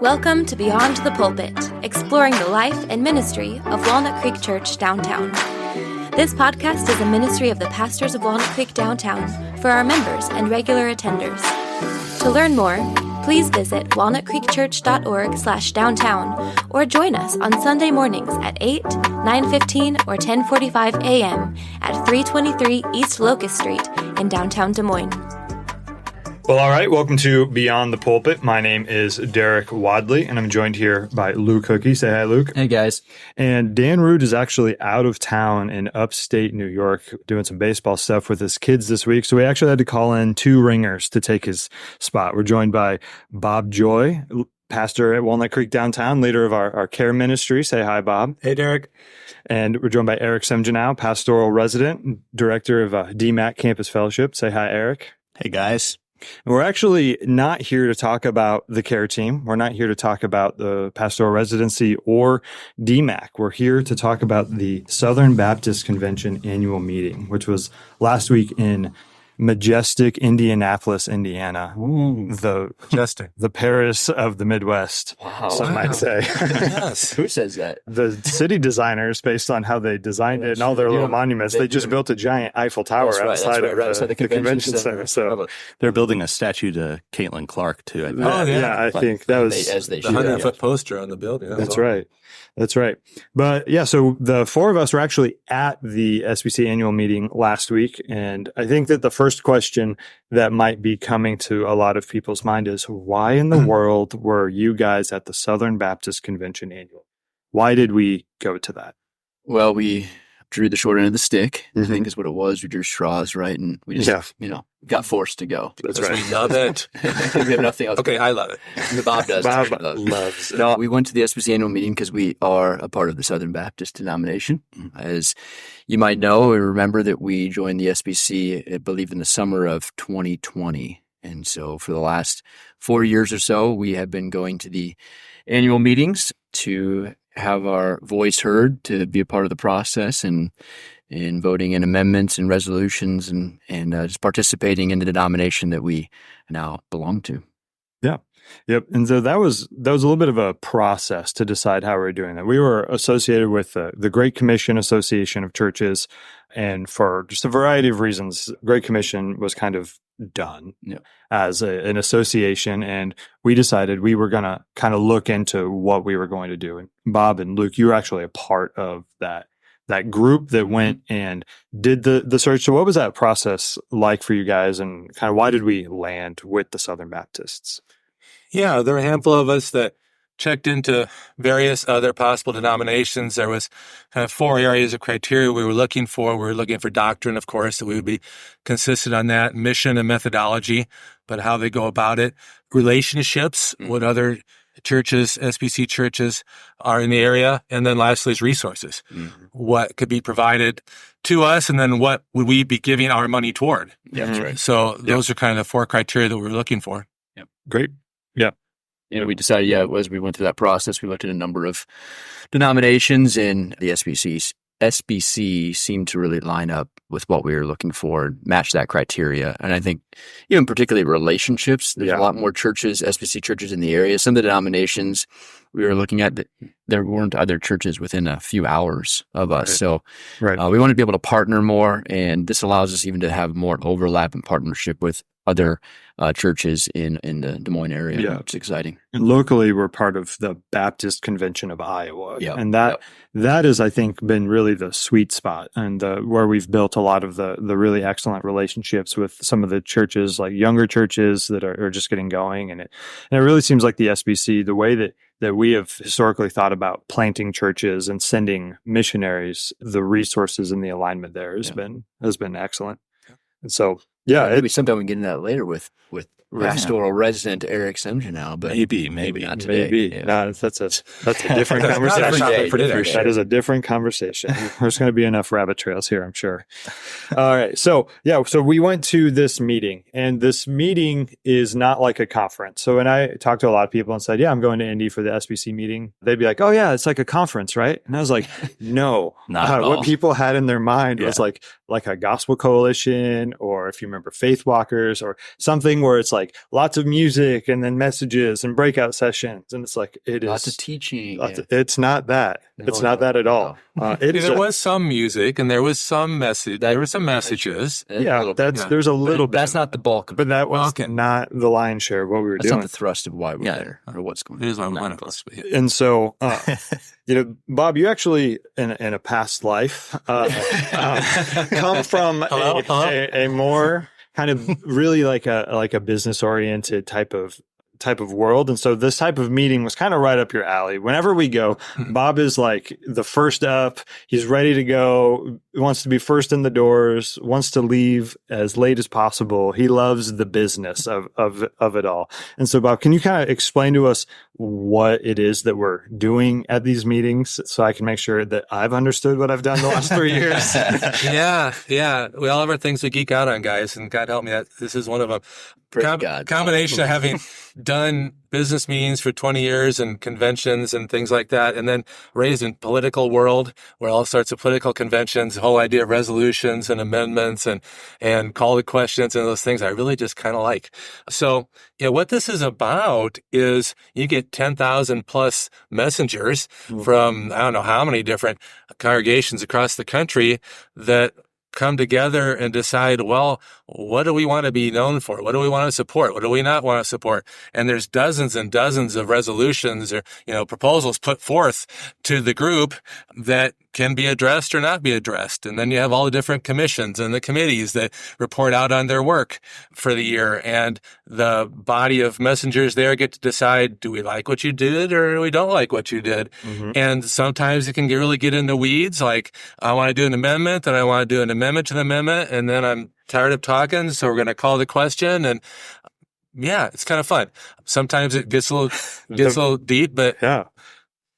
Welcome to Beyond the Pulpit, exploring the life and ministry of Walnut Creek Church downtown. This podcast is a ministry of the pastors of Walnut Creek downtown for our members and regular attenders. To learn more, please visit walnutcreekchurch.org/downtown or join us on Sunday mornings at 8, 9:15, or 10:45 a.m. at 323 East Locust Street in downtown Des Moines. Well, all right. Welcome to Beyond the Pulpit. My name is Derek Wadley, and I'm joined here by Luke Hookey. Say hi, Luke. Hey, guys. And Dan Rude is actually out of town in upstate New York doing some baseball stuff with his kids this week. So we actually had to call in two ringers to take his spot. We're joined by Bob Joy, pastor at Walnut Creek Downtown, leader of our care ministry. Say hi, Bob. Hey, Derek. And we're joined by Eric Semjanow, pastoral resident, director of DMAC Campus Fellowship. Say hi, Eric. Hey, guys. And we're actually not here to talk about the care team. We're not here to talk about the pastoral residency or DMAC. We're here to talk about the Southern Baptist Convention annual meeting, which was last week in majestic Indianapolis, Indiana. Ooh, majestic. The Paris of the Midwest, some might say. Yes. Who says that? The city designers, based on how they designed it and all their little monuments, they just built a giant Eiffel Tower outside the convention center. So they're building a statue to Caitlin Clark, too. I think. I think that was the 100-foot poster on the building. That's right. That's right. But yeah, so the four of us were actually at the SBC annual meeting last week. And I think that the first question that might be coming to a lot of people's mind is, why in the world were you guys at the Southern Baptist Convention annual? Why did we go to that? Well, we drew the short end of the stick, I think is what it was. We drew straws, right? And we just, got forced to go. That's right. We love it. We have nothing else. Okay, I love it. Bob does. Bob loves it. No, we went to the SBC annual meeting because we are a part of the Southern Baptist denomination. As you might know or remember that we joined the SBC, I believe, in the summer of 2020. And so for the last 4 years or so, we have been going to the annual meetings to have our voice heard, to be a part of the process and voting in amendments and resolutions and just participating in the denomination that we now belong to. Yeah. Yep. And so that was a little bit of a process to decide how we were doing that. We were associated with the Great Commission Association of Churches, and for just a variety of reasons, Great Commission was kind of done as an association, and we decided we were going to kind of look into what we were going to do. And Bob and Luke, you were actually a part of that group that went and did the search. So what was that process like for you guys, and kind of why did we land with the Southern Baptists? Yeah, there were a handful of us that checked into various other possible denominations. There was kind of 4 areas of criteria we were looking for. We were looking for doctrine, of course, that we would be consistent on that, mission and methodology, but how they go about it, relationships, what other churches, SBC churches are in the area, and then lastly is resources. What could be provided to us, and then what would we be giving our money toward? Yeah, that's right. So those are kind of the 4 criteria that we were looking for. Yep. Great. Yeah. We decided, as we went through that process, we looked at a number of denominations, and the SBC seemed to really line up with what we were looking for, match that criteria. And I think, even particularly relationships, there's a lot more churches, SBC churches in the area. Some of the denominations we were looking at, there weren't other churches within a few hours of us. So we wanted to be able to partner more, and this allows us even to have more overlap and partnership with other churches in the Des Moines area, which is exciting. And locally, we're part of the Baptist Convention of Iowa. And that has, I think, been really the sweet spot, and where we've built a lot of the really excellent relationships with some of the churches, like younger churches that are just getting going. And it really seems like the SBC, the way that we have historically thought about planting churches and sending missionaries, the resources and the alignment there has been excellent. And so, maybe sometime we can get into that later with pastoral resident Eric Semjanow, but maybe not today. Maybe. No, that's a different conversation. That is a different conversation. There's going to be enough rabbit trails here, I'm sure. All right. So we went to this meeting, and this meeting is not like a conference. So when I talked to a lot of people and said, I'm going to Indy for the SBC meeting, they'd be like, oh yeah, it's like a conference, right? And I was like, no. Not at all. What people had in their mind was like a gospel coalition, or if you remember Faith Walkers, or something where it's like, like lots of music and then messages and breakout sessions. And it's like, it is lots of teaching. It's not that. It's not that at all. There was some music and there was some message. There were some messages. There's a little bit. That's not the bulk of it. But that was not the lion's share of what we were doing. That's not the thrust of why we're there or what's going on. It is one of us. And so, Bob, you actually, in a past life, come from a more kind of really like a business oriented type of world. And so this type of meeting was kind of right up your alley. Whenever we go, Bob is like the first up. He's ready to go, wants to be first in the doors, wants to leave as late as possible. He loves the business of it all. And so, Bob, can you kind of explain to us what it is that we're doing at these meetings so I can make sure that I've understood what I've done the last 3 years? Yeah. We all have our things we geek out on, guys, and God help me, this is one of them. God. Combination of having done business meetings for 20 years and conventions and things like that, and then raised in political world where all sorts of political conventions, the whole idea of resolutions and amendments and call to questions and those things I really just kind of like. So, what this is about is you get 10,000 plus messengers from I don't know how many different congregations across the country that come together and decide, well, what do we want to be known for? What do we want to support? What do we not want to support? And there's dozens and dozens of resolutions or, proposals put forth to the group that can be addressed or not be addressed. And then you have all the different commissions and the committees that report out on their work for the year. And the body of messengers there get to decide, do we like what you did or we don't like what you did? Mm-hmm. And sometimes it can really get into weeds. Like, I want to do an amendment and I want to do an amendment to the amendment. And then I'm tired of talking. So we're going to call the question. And it's kind of fun. Sometimes it gets a little deep, but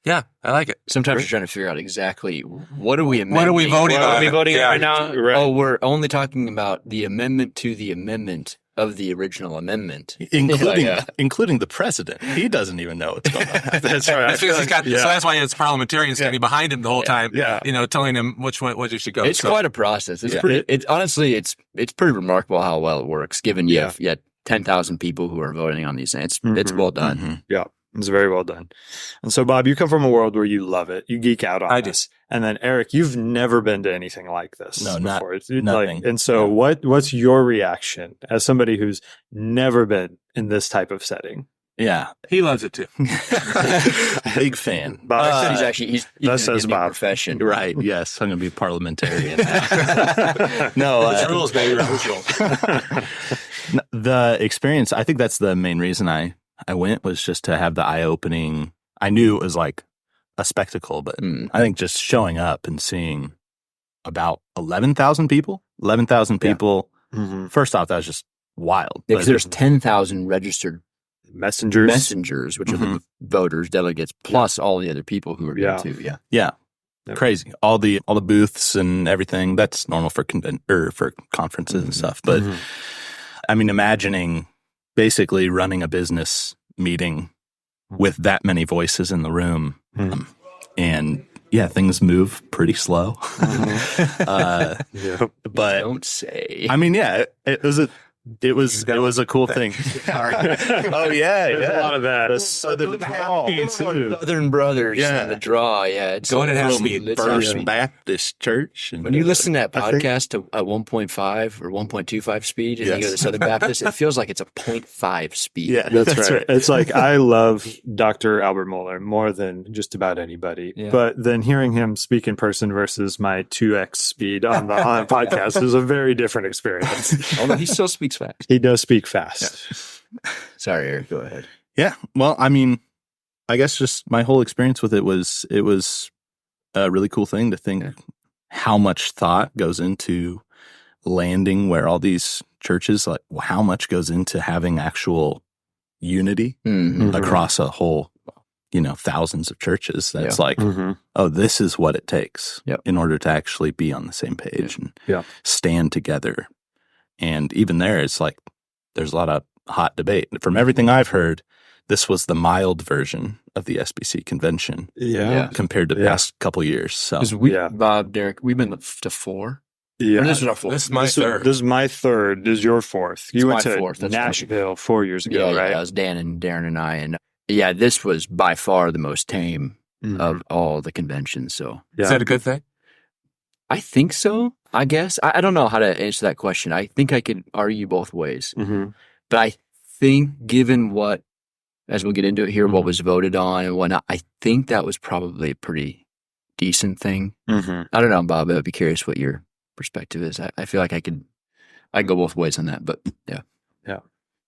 yeah, I like it. Sometimes you're trying to figure out exactly what are we amending? What are we voting on? What are we voting on right now? Right. Oh, we're only talking about the amendment to the amendment of the original amendment, including the president. He doesn't even know what's going on. That's right. So that's why his parliamentarians standing behind him the whole time. Telling him what you should go. It's quite a process. It's pretty. Honestly, it's pretty remarkable how well it works. Given you have 10,000 people who are voting on these things, it's well done. Mm-hmm. Yeah. It's very well done. And so, Bob, you come from a world where you love it. You geek out on this. And then, Eric, you've never been to anything like this before. Nothing. And so what's your reaction as somebody who's never been in this type of setting? Yeah. He loves it too. Big fan. Bob, he's says Bob. Profession. Right. Yes. I'm going to be a parliamentarian. No. It's rules, baby. The experience, I think that's the main reason I went, was just to have the eye-opening. I knew it was like a spectacle, but I think just showing up and seeing about 11,000 people. First off, that was just wild. Yeah, because there's 10,000 registered messengers, which are the voters, delegates, plus all the other people who are there too. Yeah. Crazy. All the booths and everything. That's normal for conferences and stuff. But I mean, imagining basically running a business meeting with that many voices in the room. And things move pretty slow. But don't say. I mean, it was a cool thing. Oh yeah. A lot of that. The Southern Brothers and the draw. Yeah, it's going to have to be First Baptist Church. When you listen to that podcast at 1.5 or 1.25 speed, and you go to Southern Baptist, it feels like it's a 0.5 speed. Yeah, that's right. It's like I love Dr. Albert Mohler more than just about anybody. Yeah. But then hearing him speak in person versus my 2x speed on the podcast is a very different experience. Although he still speaks fast. He does speak fast. Yeah. Sorry, Eric. Go ahead. Yeah. Well, I mean, I guess just my whole experience with it was a really cool thing to think how much thought goes into landing where all these churches, like how much goes into having actual unity across a whole, thousands of churches. That's oh, this is what it takes in order to actually be on the same page and stand together. And even there, it's like there's a lot of hot debate. From everything I've heard, this was the mild version of the SBC convention compared to the past couple years. So, Bob, Derek, we've been to 4. Yeah. Or this was our fourth. This is my third. This is my third. This is your fourth. You went my to fourth. That's Nashville 4 years ago, Yeah, right? that was Dan and Darren and I. And yeah, this was by far the most tame of all the conventions. So Is that a good thing? I think so, I guess. I don't know how to answer that question. I think I could argue both ways. Mm-hmm. But I think given what, as we'll get into it here, what was voted on and whatnot, I think that was probably a pretty decent thing. Mm-hmm. I don't know, Bob. I'd be curious what your perspective is. I feel like I could go both ways on that, but yeah.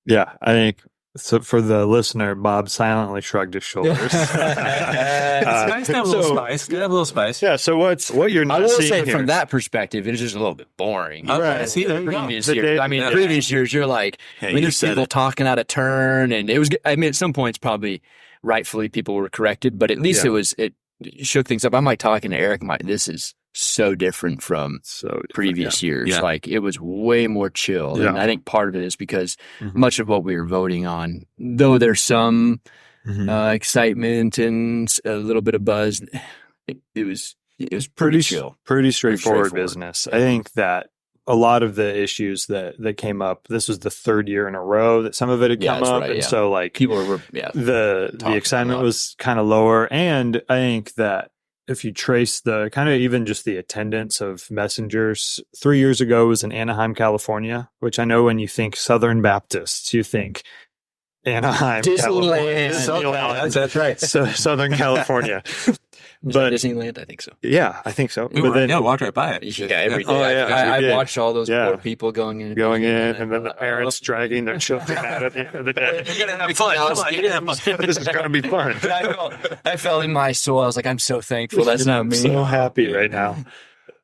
Yeah, I think so. For the listener, Bob silently shrugged his shoulders. It's nice to have a little spice. Good to have a little spice. Yeah. So what you're not I will seeing say here, from that perspective, it is just a little bit boring. Right. See, there you go. Previous The years, day- I mean, yeah. previous years, you're like, Hey, I mean, you there's said people it. talking out of turn, and it was. I mean, at some points, probably rightfully people were corrected, but at least Yeah. it shook things up. I'm like talking to Eric, this is so different from so different, previous years. Yeah. Like it was way more chill. Yeah. And I think part of it is because Mhm. much of what we were voting on, though there's some Mhm. excitement and a little bit of buzz, it was pretty chill. Pretty straightforward straightforward. business. I think that a lot of the issues that came up, this was the third year in a row that some of it had Yeah, come that's up. right, and yeah. so like People were, the talking a excitement lot. was kind of lower. And I think that if you trace the kind of even just the attendance of messengers, 3 years ago was in Anaheim, California, which I know when you think Southern Baptists, you think Anaheim, California. Disneyland. That's right. So Southern California. Is that But Disneyland? I think so. yeah, I think so. We But then walked right by it. Yeah, every day. Oh, yeah, I we did. watched all those Yeah. poor people going in. going in and then the parents dragging their children out at the end of the day. You're going to have fun. Come on, you're going to have fun. This is going to be fun. I felt in my soul. I was like, I'm so thankful. That's not I'm me. so happy right now.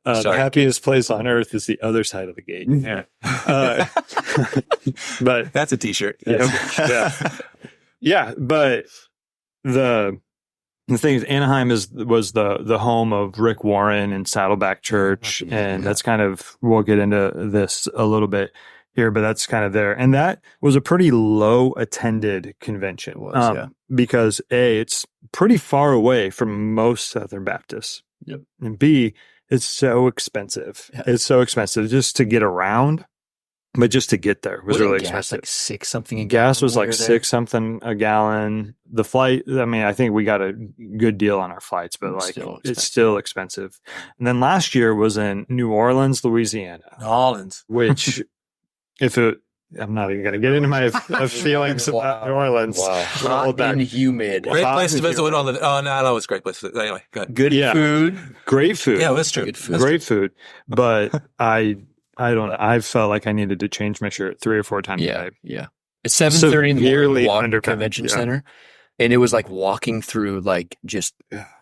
The Sorry. happiest place on earth is the other side of the gate. Yeah. But That's a t-shirt. yeah, but the thing is, Anaheim was the home of Rick Warren and Saddleback Church, and that's kind of, we'll get into this a little bit here, but that's kind of there. And that was a pretty low attended convention. It was, yeah. Because A, it's pretty far away from most Southern Baptists. Yep. And B, it's so expensive. Yeah. It's so expensive just to get around, but just to get there was Wasn't really gas expensive. like $6 something a Gas gallon was like when we were $6 something a gallon. The flight, I mean, I think we got a good deal on our flights, but It's like still it's still expensive. And then last year was in New Orleans, Louisiana, Orleans. which I'm not even going to get into my feelings about New Orleans. Wow. I'll hold Hot back. and humid. Great Hot place to and visit with all the. Oh, no, it's a great place. Anyway, good. Good Yeah. food. Great food. Yeah, that's true. Good food. Great food. But I felt like I needed to change my shirt 3 or 4 times a Yeah, day. yeah. It's 7:30 in the Severely morning, underpacked, convention yeah. center, and it was like walking through like just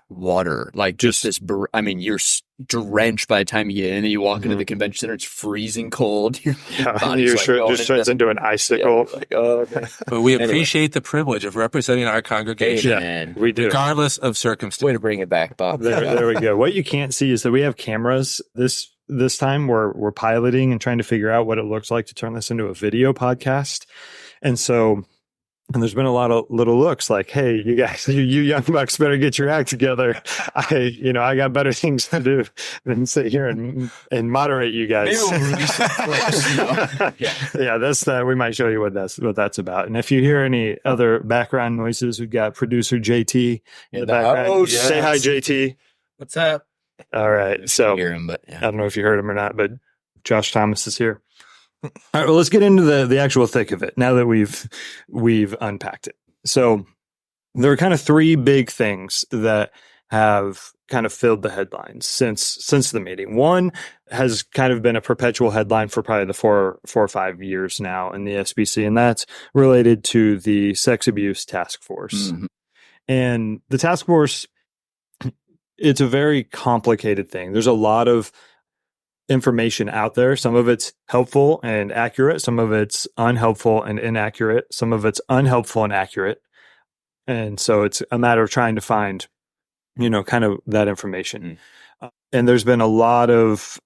water, like just this. I mean, you're drenched by the time you get in, and you walk into the convention center. It's freezing cold. Your Yeah, body's, your like, shirt going just turns into an icicle. Yeah, like, oh, okay. But we Anyway. appreciate the privilege of representing our congregation, Amen. We do. regardless of circumstance. Way to bring it back, Bob. There we go. What you can't see is that we have cameras. This time we're piloting and trying to figure out what it looks like to turn this into a video podcast. And there's been a lot of little looks like, hey, you guys, you young bucks better get your act together. I got better things to do than sit here and moderate you guys. Maybe we'll release some clips, you know? Yeah, that's we might show you what that's about. And if you hear any other background noises, we've got producer JT in the background. house. Say hi, JT. What's up? All right. So Hear him, but I don't know if you heard him or not, but Josh Thomas is here. All right, well, let's get into the actual thick of it now that we've unpacked it. So there are kind of 3 big things that have kind of filled the headlines since the meeting. One has kind of been a perpetual headline for probably the 4 or 5 years now in the SBC, and that's related to the sex abuse task force. Mhm. And the task force, it's a very complicated thing. There's a lot of information out there. Some of it's helpful and accurate. Some of it's unhelpful and inaccurate. Some of it's unhelpful and accurate. And so it's a matter of trying to find, kind of that information. And there's been a lot of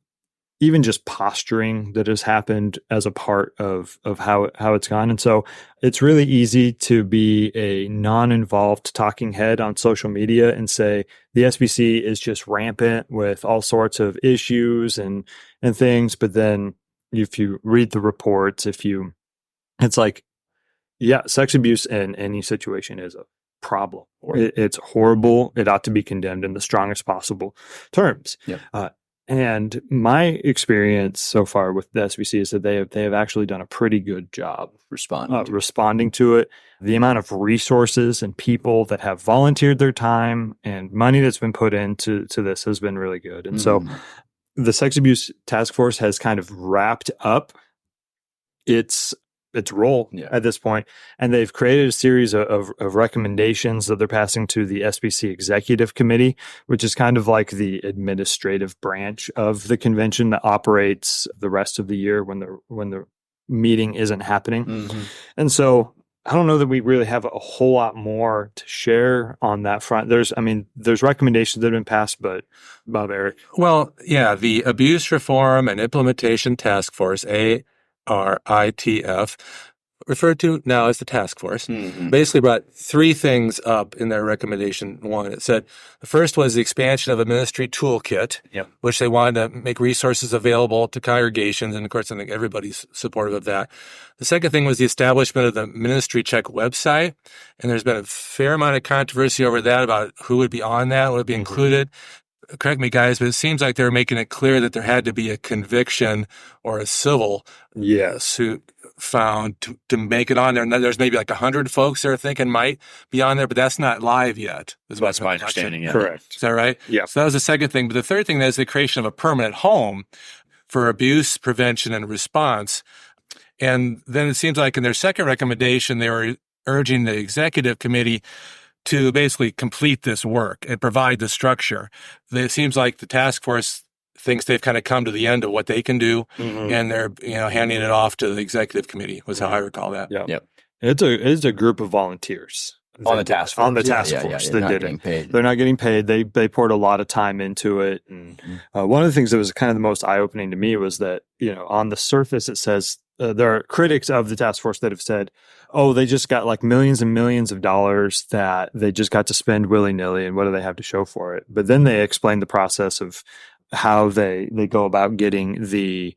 even just posturing that has happened as a part of how it's gone. And so it's really easy to be a non-involved talking head on social media and say the SBC is just rampant with all sorts of issues and things. But then if you read the reports, it's like, yeah, sex abuse in any situation is a problem. It's horrible. It ought to be condemned in the strongest possible terms. Yep. And my experience so far with the SBC is that they have actually done a pretty good job responding to it. The amount of resources and people that have volunteered their time and money that's been put into this has been really good. And so the Sex Abuse Task Force has kind of wrapped up its role at this point, and they've created a series of recommendations that they're passing to the SBC Executive Committee, which is kind of like the administrative branch of the convention that operates the rest of the year when the meeting isn't happening. And so I don't know that we really have a whole lot more to share on that front. There's recommendations that have been passed, but Bob, Eric. Well, yeah, the Abuse Reform and Implementation Task Force, ARITF, referred to now as the task force, basically brought three things up in their recommendation one. It said the first was the expansion of a ministry toolkit, which they wanted to make resources available to congregations. And of course, I think everybody's supportive of that. The second thing was the establishment of the Ministry Check website. And there's been a fair amount of controversy over that about who would be on that, would be included. Correct me, guys, but it seems like they're making it clear that there had to be a conviction or a civil suit found to make it on there. And there's maybe like 100 folks that are thinking might be on there, but that's not live yet. That's my understanding. Yeah. Correct. Is that right? Yeah. So that was the second thing. But the third thing is the creation of a permanent home for abuse prevention and response. And then it seems like in their second recommendation, they were urging the executive committee to basically complete this work and provide the structure. It seems like the task force thinks they've kind of come to the end of what they can do, and they're handing it off to the executive committee, was how I recall that. Yep. It's a group of volunteers on the task force. They're not getting paid. They're not getting paid. They poured a lot of time into it. And one of the things that was kind of the most eye-opening to me was that, on the surface it says there are critics of the task force that have said, oh, they just got like millions and millions of dollars that they just got to spend willy-nilly, and what do they have to show for it? But then they explain the process of how they go about getting the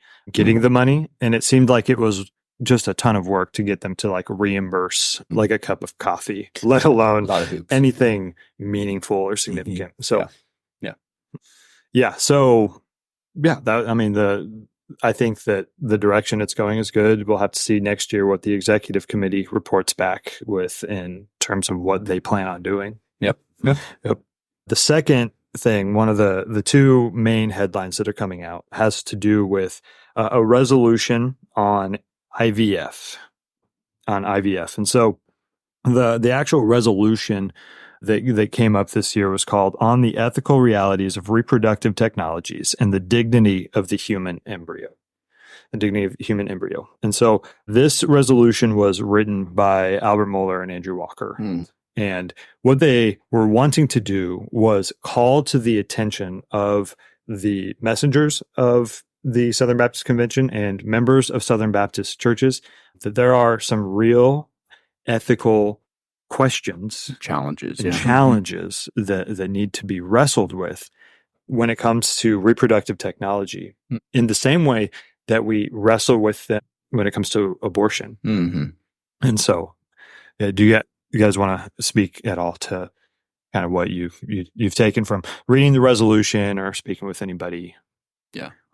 money, and it seemed like it was just a ton of work to get them to like reimburse like a cup of coffee, let alone anything meaningful or significant. So I think that the direction it's going is good. We'll have to see next year what the executive committee reports back with in terms of what they plan on doing. Yep. The second thing, one of the two main headlines that are coming out has to do with a resolution on IVF. And so the actual resolution that came up this year was called On the Ethical Realities of Reproductive Technologies and the Dignity of the Human Embryo. The dignity of the human embryo. And so this resolution was written by Albert Mohler and Andrew Walker. And what they were wanting to do was call to the attention of the messengers of the Southern Baptist Convention and members of Southern Baptist churches that there are some real ethical questions, challenges that need to be wrestled with when it comes to reproductive technology in the same way that we wrestle with them when it comes to abortion. And so do you guys want to speak at all to kind of what you've taken from reading the resolution or speaking with anybody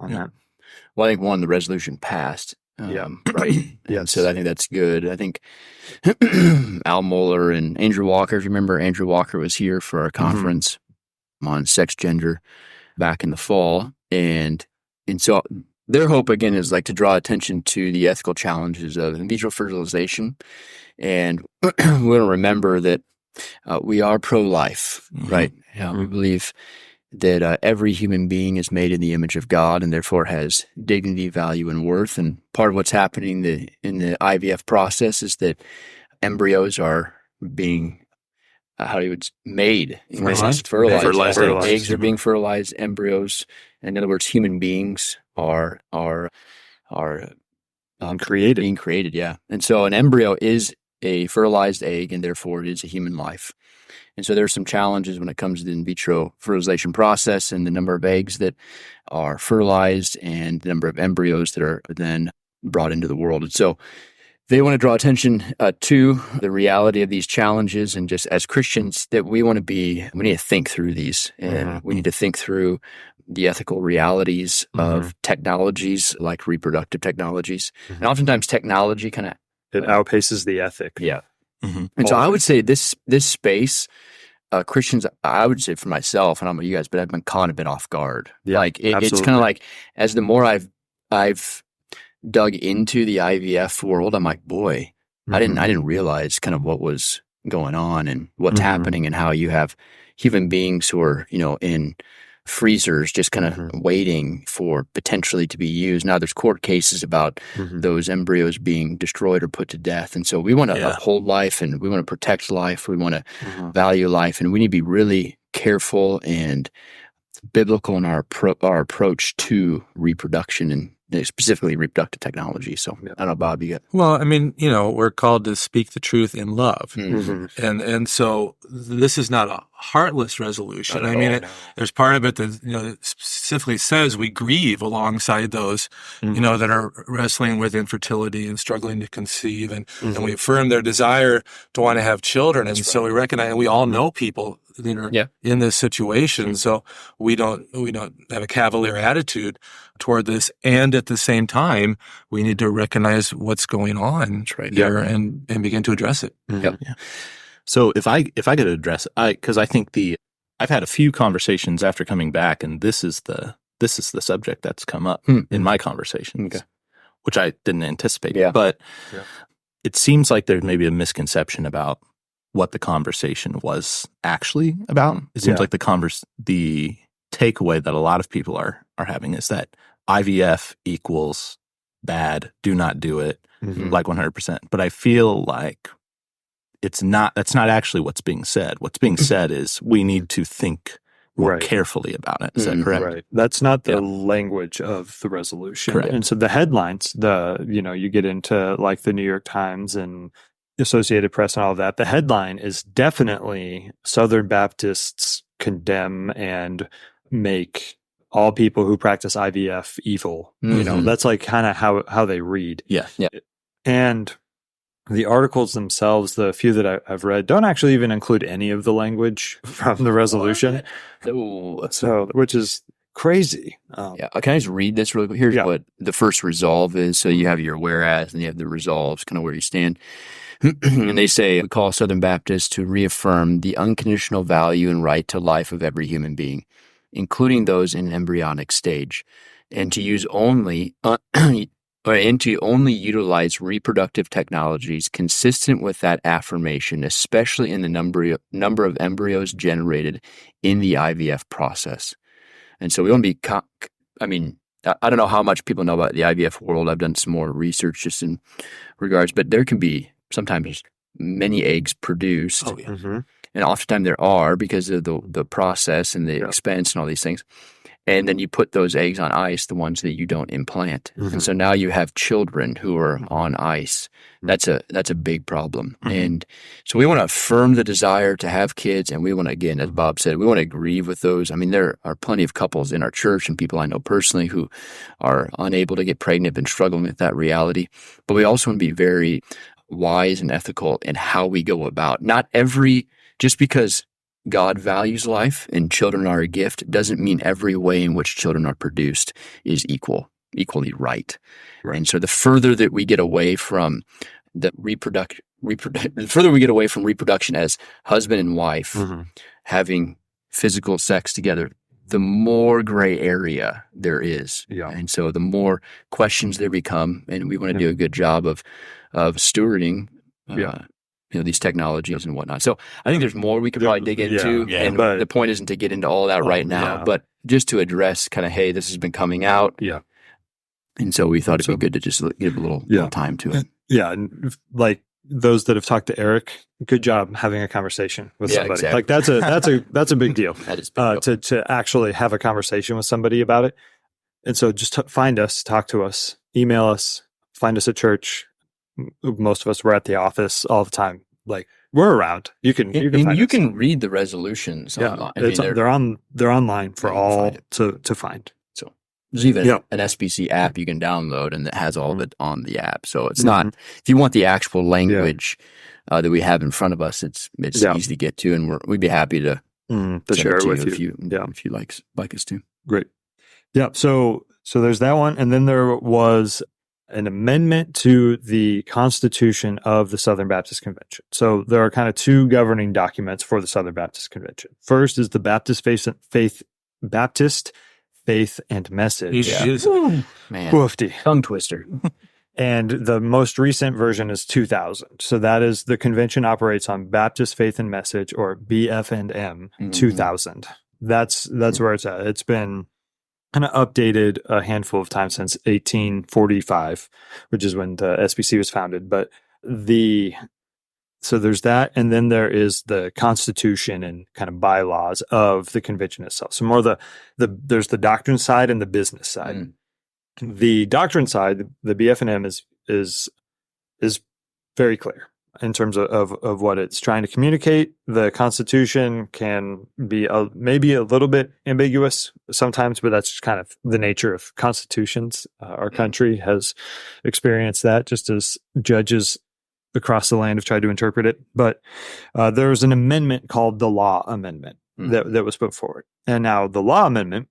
on that? Well, I think the resolution passed. Right. Yes. So I think that's good. I think Al Mohler and Andrew Walker, if you remember, Andrew Walker was here for our conference on sex gender back in the fall. And so their hope, again, is like to draw attention to the ethical challenges of in vitro fertilization. And we want to remember that we are pro-life, right? We believe that every human being is made in the image of God and therefore has dignity, value, and worth. And part of what's happening in the IVF process is that embryos are being made, fertilized. Eggs are being fertilized, embryos. In other words, human beings are Created. being created. Yeah. And so an embryo is a fertilized egg, and therefore it is a human life. And so there's some challenges when it comes to the in vitro fertilization process and the number of eggs that are fertilized and the number of embryos that are then brought into the world. And so they want to draw attention to the reality of these challenges, and just as Christians that we need to think through these, and we need to think through the ethical realities of technologies like reproductive technologies. And oftentimes technology kind of It outpaces the ethic. Yeah. And so I would say this space, Christians, I would say for myself, and I don't know you guys, but I've been caught a bit off guard. Yeah, Like it's kind of like, as the more I've dug into the IVF world, I'm like, boy, I didn't realize kind of what was going on and what's happening, and how you have human beings who are, in freezers just kind of waiting for potentially to be used. Now there's court cases about those embryos being destroyed or put to death. And so we want to uphold life, and we want to protect life. We want to value life, and we need to be really careful and biblical in our approach to reproduction, and specifically reproductive technology. So I don't know, Bob, you got... Well, I mean, we're called to speak the truth in love. And so this is not a heartless resolution. There's part of it that, specifically says we grieve alongside those, that are wrestling with infertility and struggling to conceive. And we affirm their desire to want to have children. And so we recognize, and we all know people that are in this situation. So we don't have a cavalier attitude toward this. And at the same time, we need to recognize what's going on here and begin to address it. So if I could address it, because I think I've had a few conversations after coming back, and this is the subject that's come up in my conversations, which I didn't anticipate. But it seems like there's maybe a misconception about what the conversation was actually about. It seems like the takeaway that a lot of people are having is that IVF equals bad, do not do it, like 100%. But I feel like that's not actually what's being said. What's being said is we need to think more carefully about it. Is that correct? Right. That's not the language of the resolution. Correct. And so the headlines, you get into like the New York Times and Associated Press and all of that. The headline is definitely Southern Baptists condemn and make all people who practice IVF evil. That's like kind of how they read. Yeah. And the articles themselves, the few that I've read, don't actually even include any of the language from the resolution. So, which is crazy. Can I just read this really quick? Here's what the first resolve is. So you have your whereas, and you have the resolves, kind of where you stand. And they say, we call Southern Baptists to reaffirm the unconditional value and right to life of every human being, including those in an embryonic stage, and to use only utilize reproductive technologies consistent with that affirmation, especially in the number of embryos generated in the IVF process. And so we want to be, I don't know how much people know about the IVF world. I've done some more research just in regards, but there can be sometimes many eggs produced. And oftentimes there are, because of the process and the expense and all these things. And then you put those eggs on ice, the ones that you don't implant. And so now you have children who are on ice. That's a big problem. And so we want to affirm the desire to have kids. And we want to, again, as Bob said, we want to grieve with those. I mean, there are plenty of couples in our church and people I know personally who are unable to get pregnant and struggling with that reality. But we also want to be very wise and ethical in how we go about. Just because God values life and children are a gift doesn't mean every way in which children are produced is equally right. And so the further that we get away from the further we get away from reproduction as husband and wife having physical sex together, the more gray area there is. And so the more questions there become, and we want to do a good job of stewarding these technologies and whatnot. So I think there's more we could probably dig into. But the point isn't to get into all that right now, but just to address kind of, hey, this has been coming out. And so we thought it'd be good to just give a little time to it. And like those that have talked to Eric, good job having a conversation with somebody. Exactly. Like that's a big deal. That is big deal. To actually have a conversation with somebody about it. And so just find us, talk to us, email us, find us at church. Most of us were at the office all the time. Like, we're around. You can read the resolutions online. They're online for all to find. So there's even an SBC app you can download, and that has all of it on the app. So it's not, if you want the actual language that we have in front of us, it's easy to get to, and we'd be happy to share it with you if you like us to. Great. Yeah. So there's that one, and then there was an amendment to the Constitution of the Southern Baptist Convention. So there are kind of two governing documents for the Southern Baptist Convention. First is the Baptist Faith and Message. Man, Woofty. Tongue twister. And the most recent version is 2000. So that is the convention operates on Baptist Faith and Message, or BF&M 2000. That's where it's at. It's been kind of updated a handful of times since 1845, which is when the SBC was founded. But so there's that, and then there is the Constitution and kind of bylaws of the convention itself. So more there's the doctrine side and the business side. The doctrine side, the BF&M is very clear in terms of what it's trying to communicate. The Constitution can be maybe a little bit ambiguous sometimes, but that's just kind of the nature of constitutions. Our country has experienced that, just as judges across the land have tried to interpret it. But there was an amendment called the Law Amendment that was put forward. And now the Law Amendment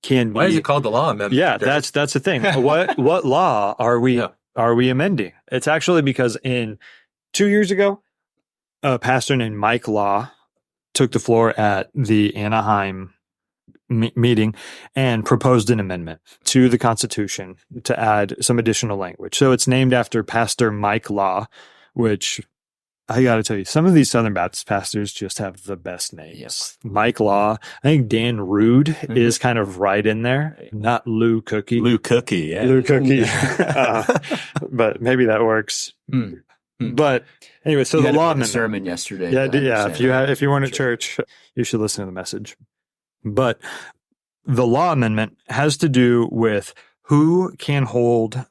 Why is it called the Law Amendment? Yeah, that's the thing. What law are we amending? It's actually because 2 years ago, a pastor named Mike Law took the floor at the Anaheim meeting and proposed an amendment to the Constitution to add some additional language. So it's named after Pastor Mike Law, which I got to tell you, some of these Southern Baptist pastors just have the best names. Yes. Mike Law. I think Dan Rude is kind of right in there. Not Lou Cookie. Lou Cookie, yeah. Lou Cookie. But maybe that works. But anyway, so the law amendment sermon yesterday. Yeah. If you weren't at church, you should listen to the message. But the law amendment has to do with who can hold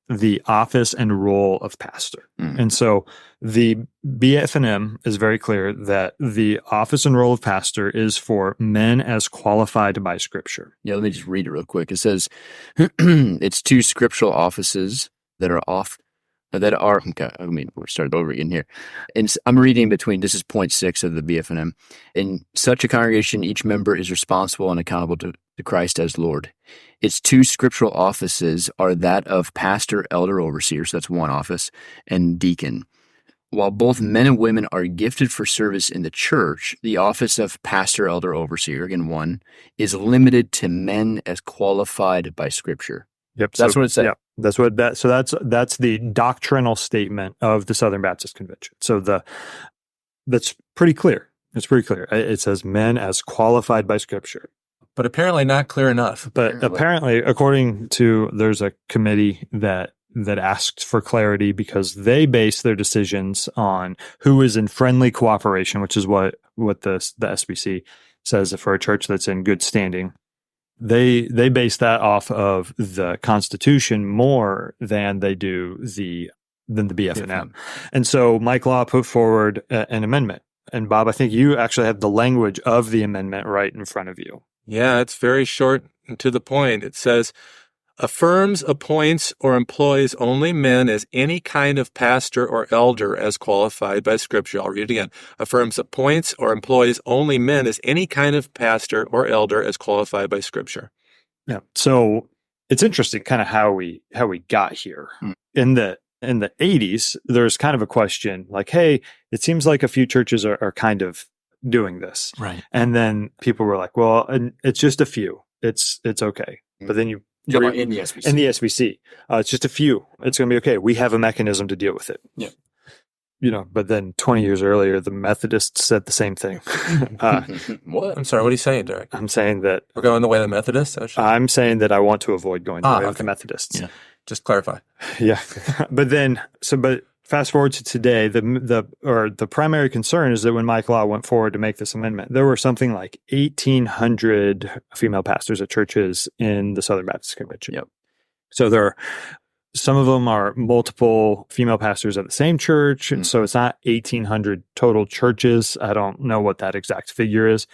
the office and role of pastor. And so the BF&M is very clear that the office and role of pastor is for men as qualified by Scripture. Yeah, let me just read it real quick. It says, it's two scriptural offices that are okay, we're starting over again here. And I'm reading between, this is point 6 of the BF&M. In such a congregation, each member is responsible and accountable to Christ as Lord. Its two scriptural offices are that of pastor, elder, overseer, so that's one office, and deacon. While both men and women are gifted for service in the church, the office of pastor, elder, overseer, again one, is limited to men as qualified by Scripture. Yep. So that's what it said. Yeah, that's the doctrinal statement of the Southern Baptist Convention. So that's pretty clear. It's pretty clear. It says men as qualified by Scripture. But apparently not clear enough. But apparently, according to, there's a committee that asked for clarity because they base their decisions on who is in friendly cooperation, which is what the SBC says for a church that's in good standing. They base that off of the Constitution more than they do the BF&M. And so Mike Law put forward an amendment. And Bob, I think you actually have the language of the amendment right in front of you. Yeah, it's very short and to the point. It says, affirms, appoints, or employs only men as any kind of pastor or elder as qualified by Scripture. I'll read it again. Affirms, appoints, or employs only men as any kind of pastor or elder as qualified by Scripture. Yeah. So it's interesting kind of how we got here. In the 80s, there's kind of a question like, hey, it seems like a few churches are kind of doing this. Right. And then people were like, well, it's just a few. It's okay. But then in the SBC. In the SBC. It's just a few. It's going to be okay. We have a mechanism to deal with it. Yeah. But then 20 years earlier, the Methodists said the same thing. What? I'm sorry. What are you saying, Derek? I'm saying that we're going the way of the Methodists. I'm saying that I want to avoid going the way of the Methodists. Yeah. Just clarify. Yeah. But fast forward to today, the primary concern is that when Mike Law went forward to make this amendment, there were something like 1,800 female pastors at churches in the Southern Baptist Convention. Yep. So some of them are multiple female pastors at the same church. And so it's not 1,800 total churches. I don't know what that exact figure is,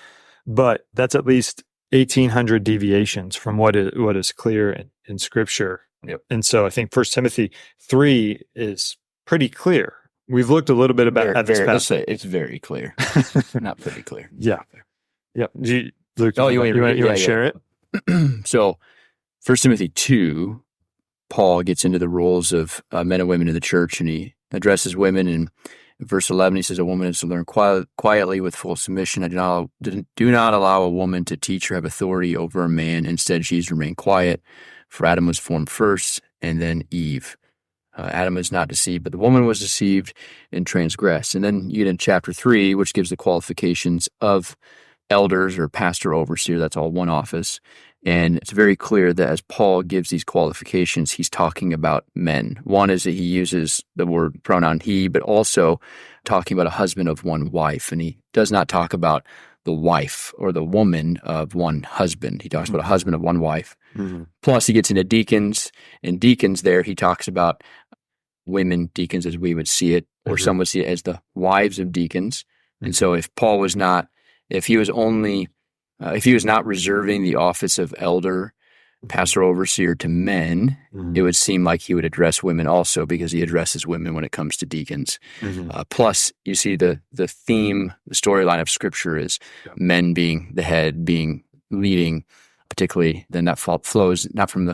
but that's at least 1,800 deviations from what is clear in Scripture. Yep. And so I think 1 Timothy 3 is pretty clear. We've looked a little bit at this passage. It's very clear. Not pretty clear. Yeah. Yep. Luke, you want to share it? So 1 Timothy 2, Paul gets into the roles of men and women in the church, and he addresses women. And in verse 11, he says, "A woman is to learn quietly with full submission. I do not allow a woman to teach or have authority over a man. Instead, she is to remain quiet. For Adam was formed first, and then Eve. Adam was not deceived, but the woman was deceived and transgressed." And then you get in chapter 3, which gives the qualifications of elders or pastor overseer. That's all one office. And it's very clear that as Paul gives these qualifications, he's talking about men. One is that he uses the word pronoun he, but also talking about a husband of one wife. And he does not talk about the wife or the woman of one husband. He talks about a husband of one wife. Mm-hmm. Plus, he gets into deacons, and deacons there, he talks about women deacons as we would see it, or some would see it as the wives of deacons. And so if Paul was not, if he was not reserving the office of elder, pastor, overseer to men, it would seem like he would address women also, because he addresses women when it comes to deacons. Plus, you see the theme, the storyline of Scripture is men being the head, being leading, particularly. Then that flows not from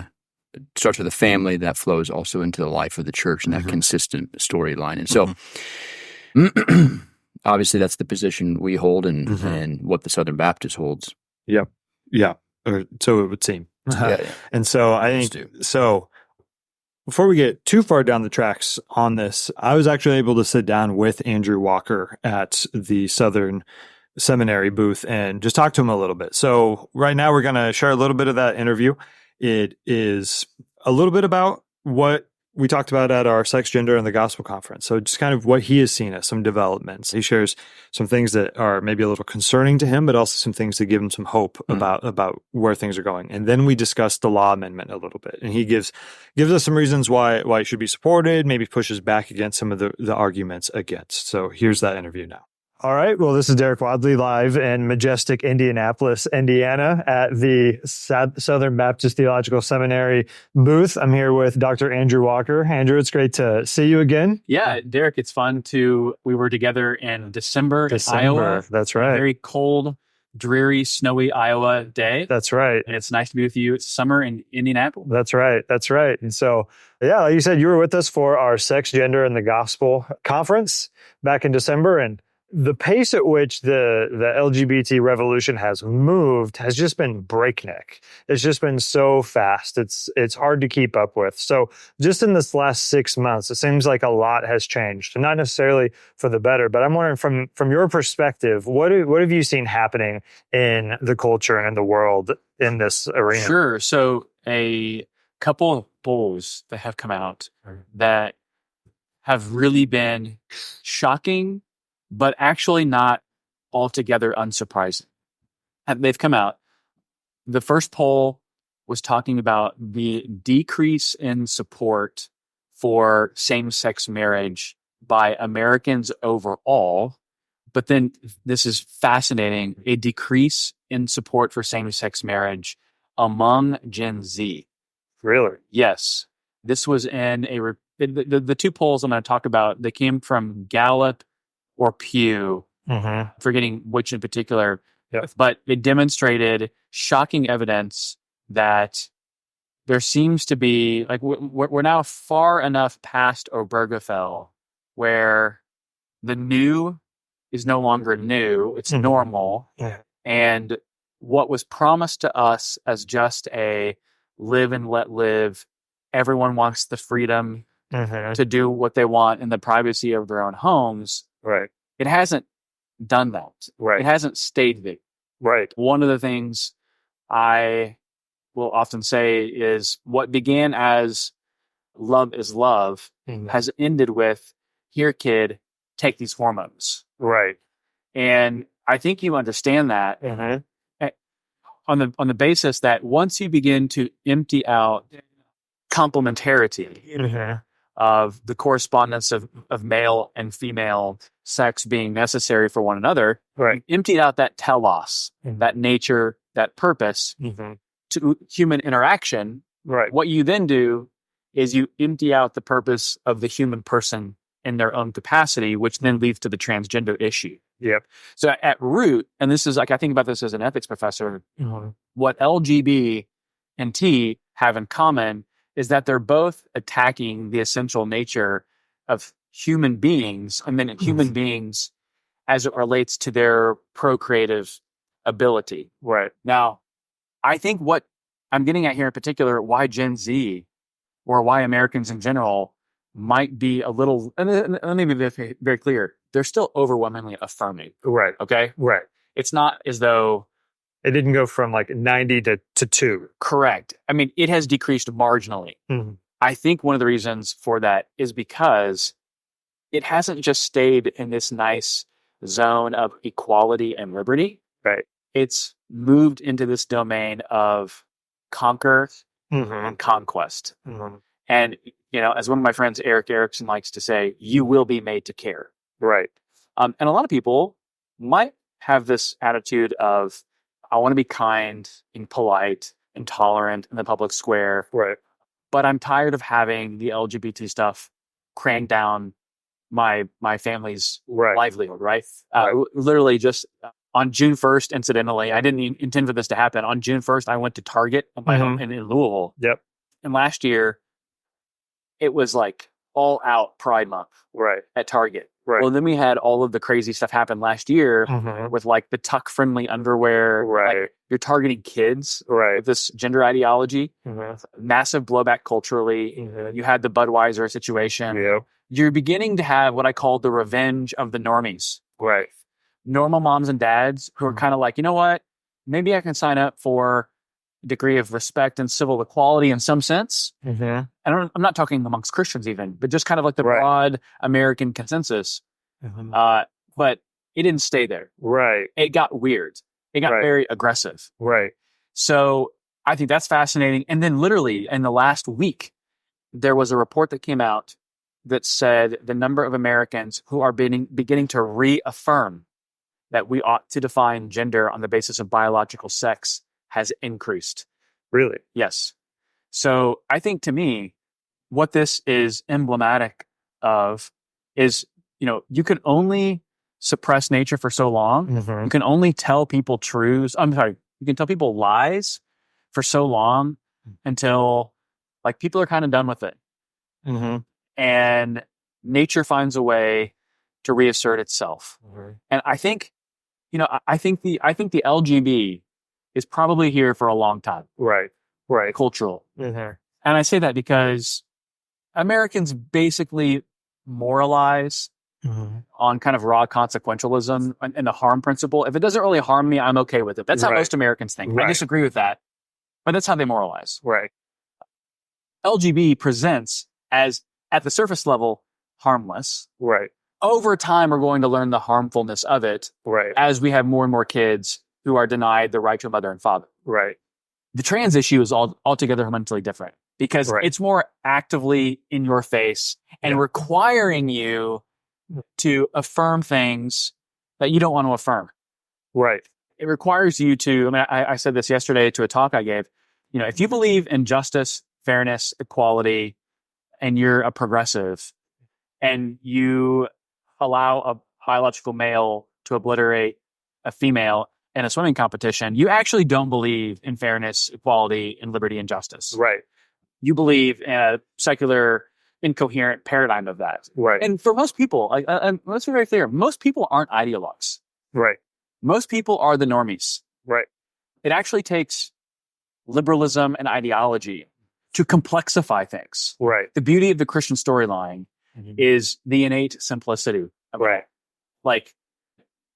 it starts with the family, that flows also into the life of the church and that consistent storyline. And so, obviously, that's the position we hold and what the Southern Baptist holds. Yep. Yeah. Or so it would seem. Yeah. And so I think, before we get too far down the tracks on this, I was actually able to sit down with Andrew Walker at the Southern Seminary booth and just talk to him a little bit. So right now we're going to share a little bit of that interview. It is a little bit about what we talked about at our Sex, Gender, and the Gospel conference. So just kind of what he has seen as some developments. He shares some things that are maybe a little concerning to him, but also some things that give him some hope about where things are going. And then we discuss the law amendment a little bit. And he gives us some reasons why it should be supported, maybe pushes back against some of the arguments against. So here's that interview now. All right. Well, this is Derek Wadley live in majestic Indianapolis, Indiana at the Southern Baptist Theological Seminary booth. I'm here with Dr. Andrew Walker. Andrew, it's great to see you again. Yeah, Derek, it's fun we were together in December in Iowa. That's right. A very cold, dreary, snowy Iowa day. That's right. And it's nice to be with you. It's summer in Indianapolis. That's right. And so, yeah, like you said, you were with us for our Sex, Gender, and the Gospel conference back in December. And the pace at which the LGBT revolution has moved has just been breakneck. It's just been so fast. It's hard to keep up with. So just in this last 6 months, it seems like a lot has changed. Not necessarily for the better, but I'm wondering from your perspective, what have you seen happening in the culture and in the world in this arena? Sure. So a couple of polls that have come out that have really been shocking, but actually not altogether unsurprising. They've come out. The first poll was talking about the decrease in support for same-sex marriage by Americans overall. But then, this is fascinating, a decrease in support for same-sex marriage among Gen Z. Really? Yes. This was in the two polls I'm going to talk about, they came from Gallup or Pew, forgetting which in particular, but it demonstrated shocking evidence that there seems to be, like, we're now far enough past Obergefell where the new is no longer new, it's normal. And what was promised to us as just a live and let live, everyone wants the freedom to do what they want in the privacy of their own homes. Right. It hasn't done that. Right. It hasn't stayed there. Right. One of the things I will often say is what began as love is love has ended with here, kid, take these hormones. Right. And I think you understand that on the basis that once you begin to empty out complementarity of the correspondence of male and female sex being necessary for one another, Right. you emptied out that telos, that nature, that purpose to human interaction. Right. What you then do is you empty out the purpose of the human person in their own capacity, which then leads to the transgender issue. Yep. So at root, and this is like, I think about this as an ethics professor, what LGB and T have in common is that they're both attacking the essential nature of human beings, and then human beings as it relates to their procreative ability. Right. Now, I think what I'm getting at here in particular, why Gen Z or why Americans in general might be a little, and let me be very, very clear, they're still overwhelmingly affirming. Right. Okay? Right. It's not as though It didn't go from like 90 to 2. correct. I mean, it has decreased marginally. I think one of the reasons for that is because it hasn't just stayed in this nice zone of equality and liberty. Right. It's moved into this domain of conquer and conquest. And, as one of my friends, Eric Erickson, likes to say, you will be made to care. Right. And a lot of people might have this attitude of, I want to be kind and polite and tolerant in the public square. Right. But I'm tired of having the LGBT stuff crank down my family's livelihood, right? Literally just on June 1st, incidentally, I didn't intend for this to happen. On June 1st, I went to Target at my home in Louisville. Yep. And last year, it was like all out Pride Month at Target. Right. Well, then we had all of the crazy stuff happen last year with like the tuck-friendly underwear. Right. Like, you're targeting kids Right. with this gender ideology. Massive blowback culturally. You had the Budweiser situation. Yep. You're beginning to have what I call the revenge of the normies. Right. Normal moms and dads who are kind of like, you know what? Maybe I can sign up for a degree of respect and civil equality in some sense. And I'm not talking amongst Christians even, but just kind of like the broad American consensus. But it didn't stay there. Right. It got weird. It got very aggressive. Right. So I think that's fascinating. And then literally in the last week, there was a report that came out that said the number of Americans who are beginning to reaffirm that we ought to define gender on the basis of biological sex has increased. Really? Yes. So I think to me, what this is emblematic of is, you can only suppress nature for so long. You can only tell people truths. You can tell people lies for so long until like people are kind of done with it. And nature finds a way to reassert itself. And I think, I think the LGB is probably here for a long time. Right. Cultural. And I say that because Americans basically moralize on kind of raw consequentialism and the harm principle. If it doesn't really harm me, I'm okay with it. That's how most Americans think. I disagree with that, but that's how they moralize. Right. LGB presents as, at the surface level, harmless. Right. Over time, we're going to learn the harmfulness of it as we have more and more kids who are denied the right to a mother and father. Right. The trans issue is altogether fundamentally different because it's more actively in your face and requiring you to affirm things that you don't want to affirm. Right. It requires you to, I said this yesterday to a talk I gave, if you believe in justice, fairness, equality, and you're a progressive and you allow a biological male to obliterate a female in a swimming competition, you actually don't believe in fairness, equality, and liberty and justice. Right. You believe in a secular, incoherent paradigm of that. Right. And for most people, let's be very clear, most people aren't ideologues. Right. Most people are the normies. Right. It actually takes liberalism and ideology to complexify things. Right. The beauty of the Christian storyline is the innate simplicity of it. Like,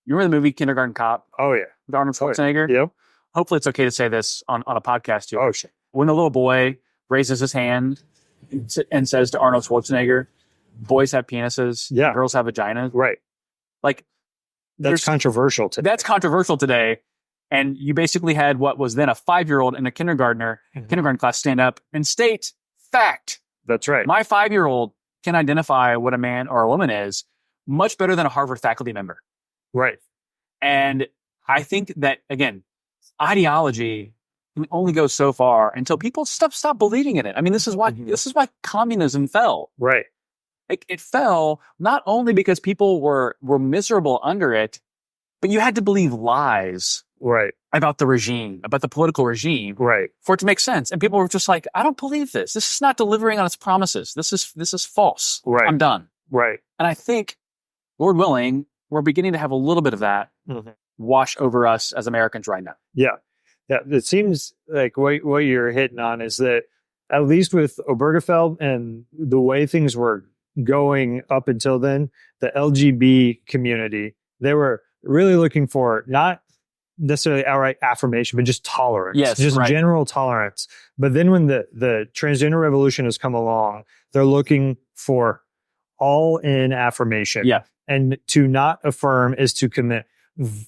you remember the movie Kindergarten Cop? Oh, yeah. With Arnold Schwarzenegger? Yep. Hopefully it's okay to say this on a podcast too. Oh, shit. When the little boy raises his hand and says to Arnold Schwarzenegger, boys have penises, girls have vaginas. Right. Like, that's controversial today. That's controversial today. And you basically had what was then a 5-year-old and a kindergarten class stand up and state fact. That's right. My 5-year-old can identify what a man or a woman is much better than a Harvard faculty member. Right. And I think that, again, ideology can only go so far until people stop believing in it. I mean, this is why communism fell. Right. It fell not only because people were miserable under it, but you had to believe lies. Right. About the regime, about the political regime. Right. For it to make sense. And people were just like, I don't believe this. This is not delivering on its promises. This is false. Right. I'm done. Right. And I think, Lord willing, we're beginning to have a little bit of that wash over us as Americans right now. Yeah. Yeah. It seems like what you're hitting on is that at least with Obergefell and the way things were going up until then, the LGB community, they were really looking for not necessarily outright affirmation, but just tolerance. Yes, just right. General tolerance. But then when the transgender revolution has come along, they're looking for all in affirmation. Yeah. And to not affirm is to commit,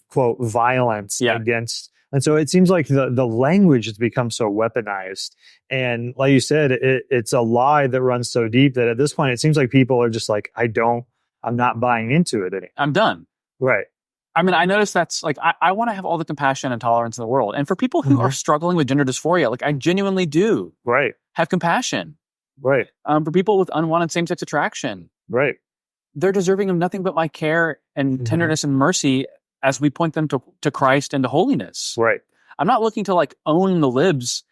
quote, violence Yeah. against. And so it seems like the language has become so weaponized. And like you said, it's a lie that runs so deep that at this point, it seems like people are just like, I'm not buying into it anymore. I'm done. Right. I mean, I noticed that's like, I want to have all the compassion and tolerance in the world. And for people who are struggling with gender dysphoria, like I genuinely do Right. have compassion. Right. For people with unwanted same-sex attraction. Right. They're deserving of nothing but my care and tenderness and mercy as we point them to Christ and to holiness. Right. I'm not looking to like own the libs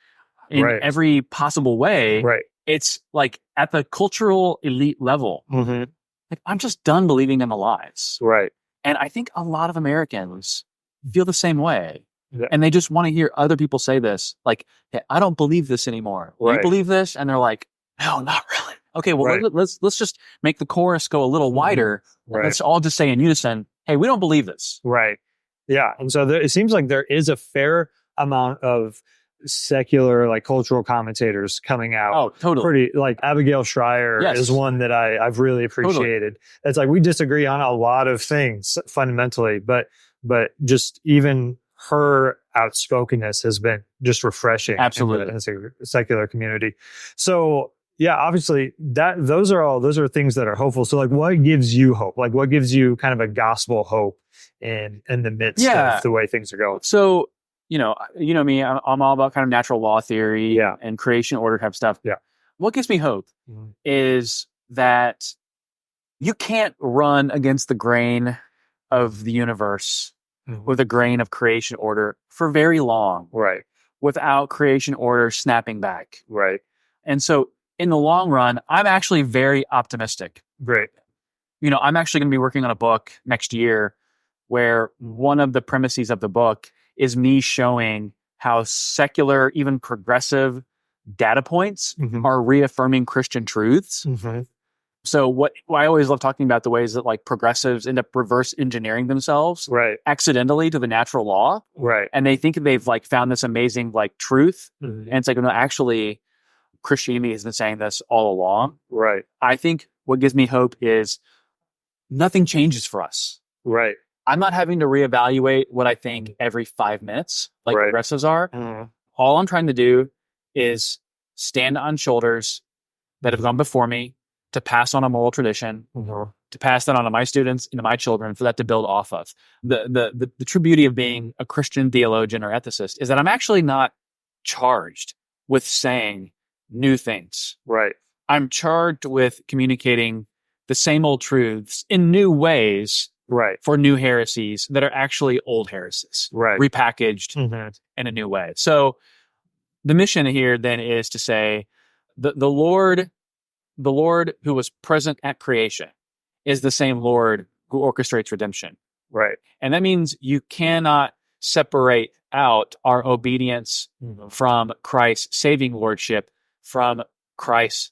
in every possible way. Right. It's like at the cultural elite level. Like I'm just done believing in the lies. Right. And I think a lot of Americans feel the same way. Yeah. And they just want to hear other people say this. Like, hey, I don't believe this anymore. Right. You believe this? And they're like, no, not really. Okay, well, let's just make the chorus go a little wider. Right. Let's all just say in unison, hey, we don't believe this. Right. Yeah. And so it seems like there is a fair amount of secular, like cultural commentators coming out. Oh, totally. Pretty, like Abigail Schreier is one that I've really appreciated. It's like we disagree on a lot of things fundamentally, but just even her outspokenness has been just refreshing. Absolutely. In the secular community. So yeah, obviously those are things that are hopeful. So like what gives you hope? Like what gives you kind of a gospel hope in the midst of the way things are going? So, you know me, I'm all about kind of natural law theory and creation order type stuff. Yeah. What gives me hope is that you can't run against the grain of the universe with a grain of creation order for very long. Right. Without creation order snapping back. Right. And so in the long run, I'm actually very optimistic. Great. I'm actually going to be working on a book next year where one of the premises of the book is me showing how secular, even progressive data points are reaffirming Christian truths. So what I always love talking about the ways that like progressives end up reverse engineering themselves accidentally to the natural law. Right. And they think they've like found this amazing like truth. And it's like, no, actually Christianity has been saying this all along. Right. I think what gives me hope is nothing changes for us. Right. I'm not having to reevaluate what I think every 5 minutes like progressives are. All I'm trying to do is stand on shoulders that have gone before me to pass on a moral tradition, to pass that on to my students and to my children for that to build off of. The true beauty of being a Christian theologian or ethicist is that I'm actually not charged with saying new things. Right. I'm charged with communicating the same old truths in new ways for new heresies that are actually old heresies, repackaged in a new way. So the mission here then is to say the Lord who was present at creation is the same Lord who orchestrates redemption. Right. And that means you cannot separate out our obedience from Christ's saving lordship from Christ's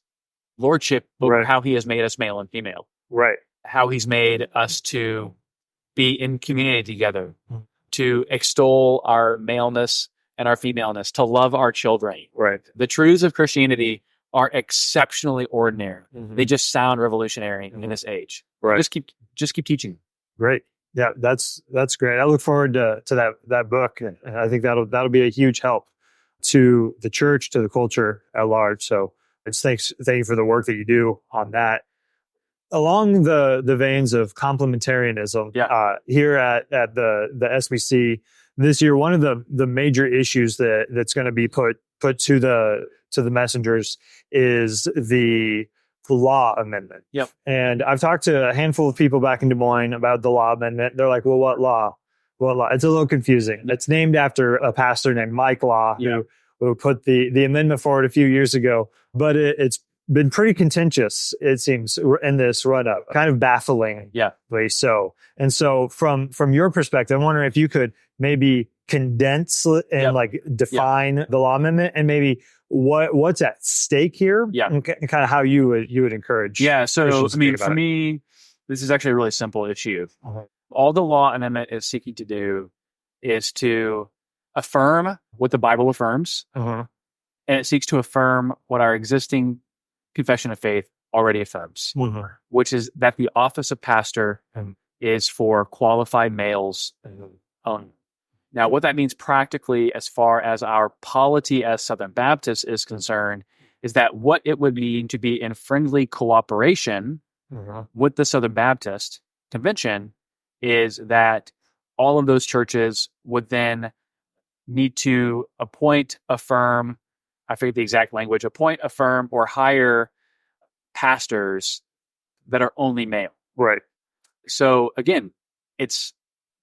lordship over how he has made us male and female. Right. How he's made us to be in community together, to extol our maleness and our femaleness, to love our children. Right. The truths of Christianity are exceptionally ordinary. Mhm. They just sound revolutionary in this age. Right. Just keep teaching. Great. Yeah, that's great. I look forward to that book, and I think that'll be a huge help to the church, to the culture at large. So thank you for the work that you do on that. Along the veins of complementarianism, here at the SBC this year, one of the major issues that's going to be put to the messengers is the law amendment. Yep. And I've talked to a handful of people back in Des Moines about the law amendment. They're like, well, what law? What law? It's a little confusing. It's named after a pastor named Mike Law, who put the amendment forward a few years ago, but it's been pretty contentious, it seems, in this run-up, kind of bafflingly so. And so from your perspective, I'm wondering if you could maybe condense and define the law amendment, and maybe what's at stake here, and kind of how you would encourage. Yeah, so I mean, for me, this is actually a really simple issue. All the law amendment is seeking to do is to affirm what the Bible affirms, and it seeks to affirm what our existing confession of faith already affirms, which is that the office of pastor is for qualified males only. Now, what that means practically, as far as our polity as Southern Baptists is concerned, is that what it would mean to be in friendly cooperation with the Southern Baptist Convention is that all of those churches would then need to appoint, affirm, I forget the exact language, appoint, affirm, or hire pastors that are only male. Right. So again, it's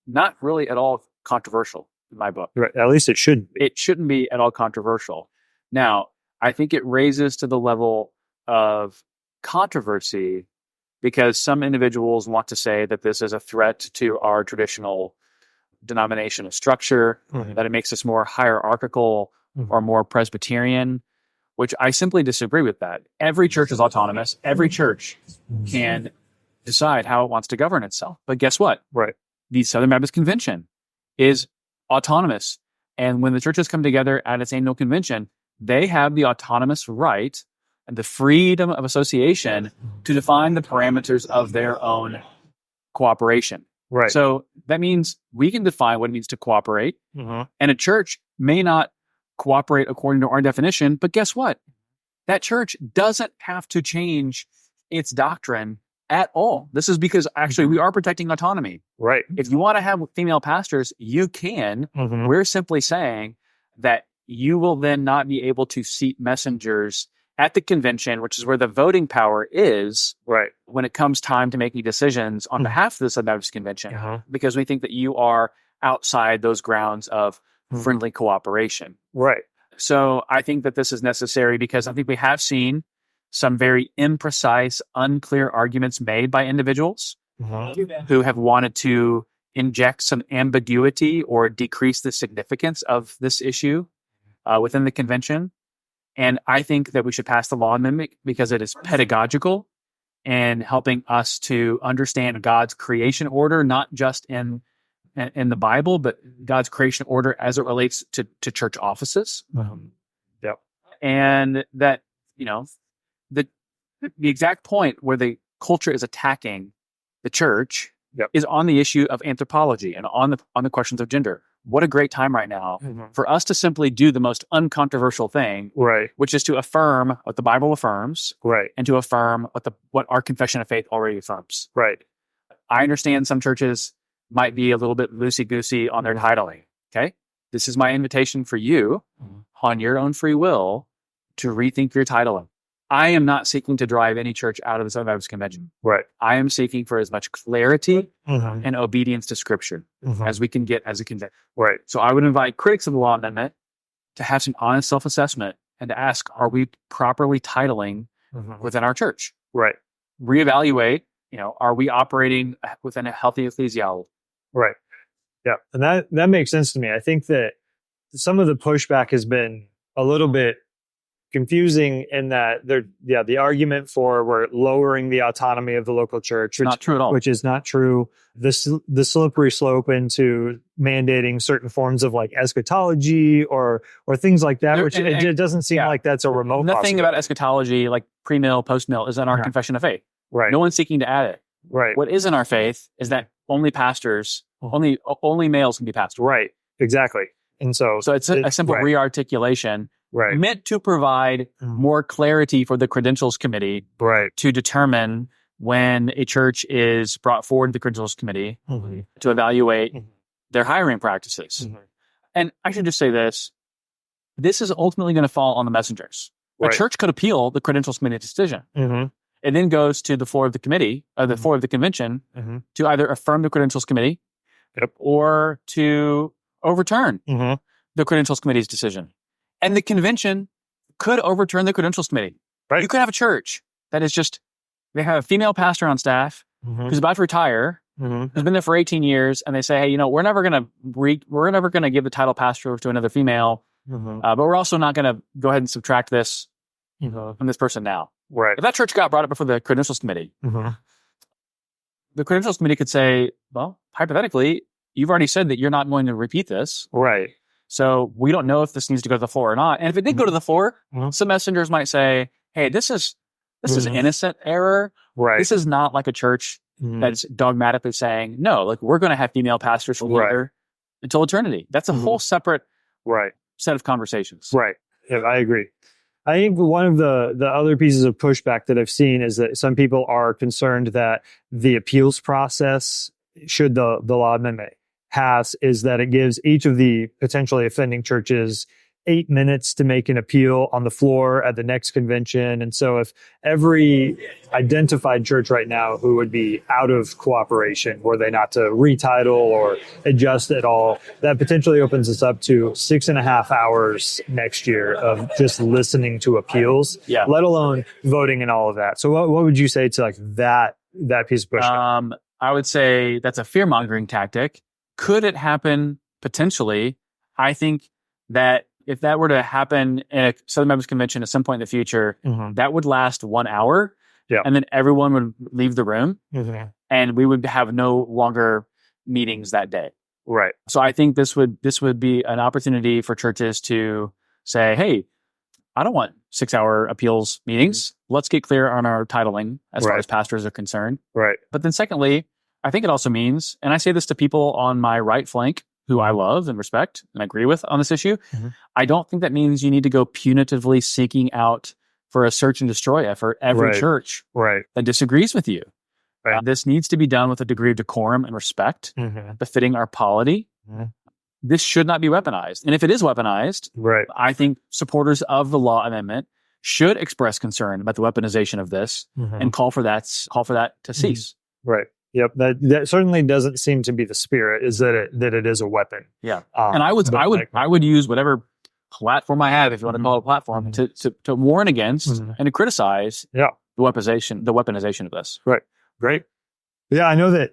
not really at all controversial in my book. Right. At least it shouldn't be. It shouldn't be at all controversial. Now, I think it raises to the level of controversy because some individuals want to say that this is a threat to our traditional denominational structure, that it makes us more hierarchical or more Presbyterian, which I simply disagree with that. Every church is autonomous. Every church can decide how it wants to govern itself. But guess what? Right. The Southern Baptist Convention is autonomous. And when the churches come together at its annual convention, they have the autonomous right and the freedom of association to define the parameters of their own cooperation. Right. So that means we can define what it means to cooperate. And a church may not cooperate according to our definition, but guess what? That church doesn't have to change its doctrine at all. This is because actually we are protecting autonomy. Right. If you want to have female pastors, you can. We're simply saying that you will then not be able to seat messengers at the convention, which is where the voting power is, right, when it comes time to making decisions on behalf of the Southern Baptist Convention, because we think that you are outside those grounds of friendly cooperation. Right. So I think that this is necessary because I think we have seen some very imprecise, unclear arguments made by individuals who have wanted to inject some ambiguity or decrease the significance of this issue within the convention. And I think that we should pass the law amendment because it is pedagogical and helping us to understand God's creation order, not just in the Bible, but God's creation order as it relates to church offices. And that, you know, the exact point where the culture is attacking the church is on the issue of anthropology and on the questions of gender. What a great time right now for us to simply do the most uncontroversial thing, right, which is to affirm what the Bible affirms, right, and to affirm what our confession of faith already affirms. Right. I understand some churches might be a little bit loosey-goosey on their titling. Okay, this is my invitation for you, on your own free will, to rethink your titling. I am not seeking to drive any church out of the Southern Baptist Convention. Right. I am seeking for as much clarity and obedience to Scripture as we can get as a convention. Right. So I would invite critics of the law amendment to have some honest self-assessment and to ask, are we properly titling within our church? Right. Reevaluate, are we operating within a healthy ecclesiology? Right. Yeah. And that makes sense to me. I think that some of the pushback has been a little bit confusing in that the argument for we're lowering the autonomy of the local church, which, not true at all. Which is not true. The slippery slope into mandating certain forms of like eschatology or things like that, which it doesn't seem like that's a remote Nothing about eschatology, like pre-mill, post-mill, is in our confession of faith. Right. No one's seeking to add it. Right. What is in our faith is that only pastors, only males can be pastors. Right. Exactly. And so it's a simple rearticulation meant to provide more clarity for the credentials committee to determine when a church is brought forward to the credentials committee to evaluate their hiring practices. And I should just say this is ultimately going to fall on the messengers. A church could appeal the credentials committee decision. It then goes to the floor of the committee, the floor of the convention, to either affirm the credentials committee or to overturn the credentials committee's decision. And the convention could overturn the credentials committee. You could have a church that is just, they have a female pastor on staff who's about to retire, who's been there for 18 years, and they say, hey, we're never going to give the title pastor to another female, but we're also not going to go ahead and subtract this from this person now. If that church got brought up before the credentials committee, the credentials committee could say, well, hypothetically, you've already said that you're not going to repeat this. So we don't know if this needs to go to the floor or not. And if it did go to the floor, some messengers might say, hey, this is innocent error. This is not like a church that's dogmatically saying, no, like we're going to have female pastors from here until eternity. That's a whole separate set of conversations. Yeah, I agree. I think one of the other pieces of pushback that I've seen is that some people are concerned that the appeals process, should the law amendment pass, is that it gives each of the potentially offending churches 8 minutes to make an appeal on the floor at the next convention. And so if every identified church right now who would be out of cooperation, were they not to retitle or adjust at all, that potentially opens us up to 6.5 hours next year of just listening to appeals, let alone voting and all of that. So what would you say to like that piece of pushback? I would say that's a fear-mongering tactic. Could it happen? Potentially. I think that if that were to happen in a Southern Baptist Convention at some point in the future, that would last 1 hour. And then everyone would leave the room and we would have no longer meetings that day. So I think this would be an opportunity for churches to say, hey, I don't want 6-hour appeals meetings. Let's get clear on our titling as far as pastors are concerned. But then secondly, I think it also means, and I say this to people on my right flank who I love and respect and agree with on this issue, I don't think that means you need to go punitively seeking out for a search and destroy effort every church that disagrees with you. This needs to be done with a degree of decorum and respect, befitting our polity. This should not be weaponized. And if it is weaponized, I think supporters of the law amendment should express concern about the weaponization of this and call for that to cease. Yep, that certainly doesn't seem to be the spirit. Is that it is a weapon? And I would use whatever platform I have, if you want to call it a platform, to warn against and to criticize the weaponization of this. Great. Yeah, I know that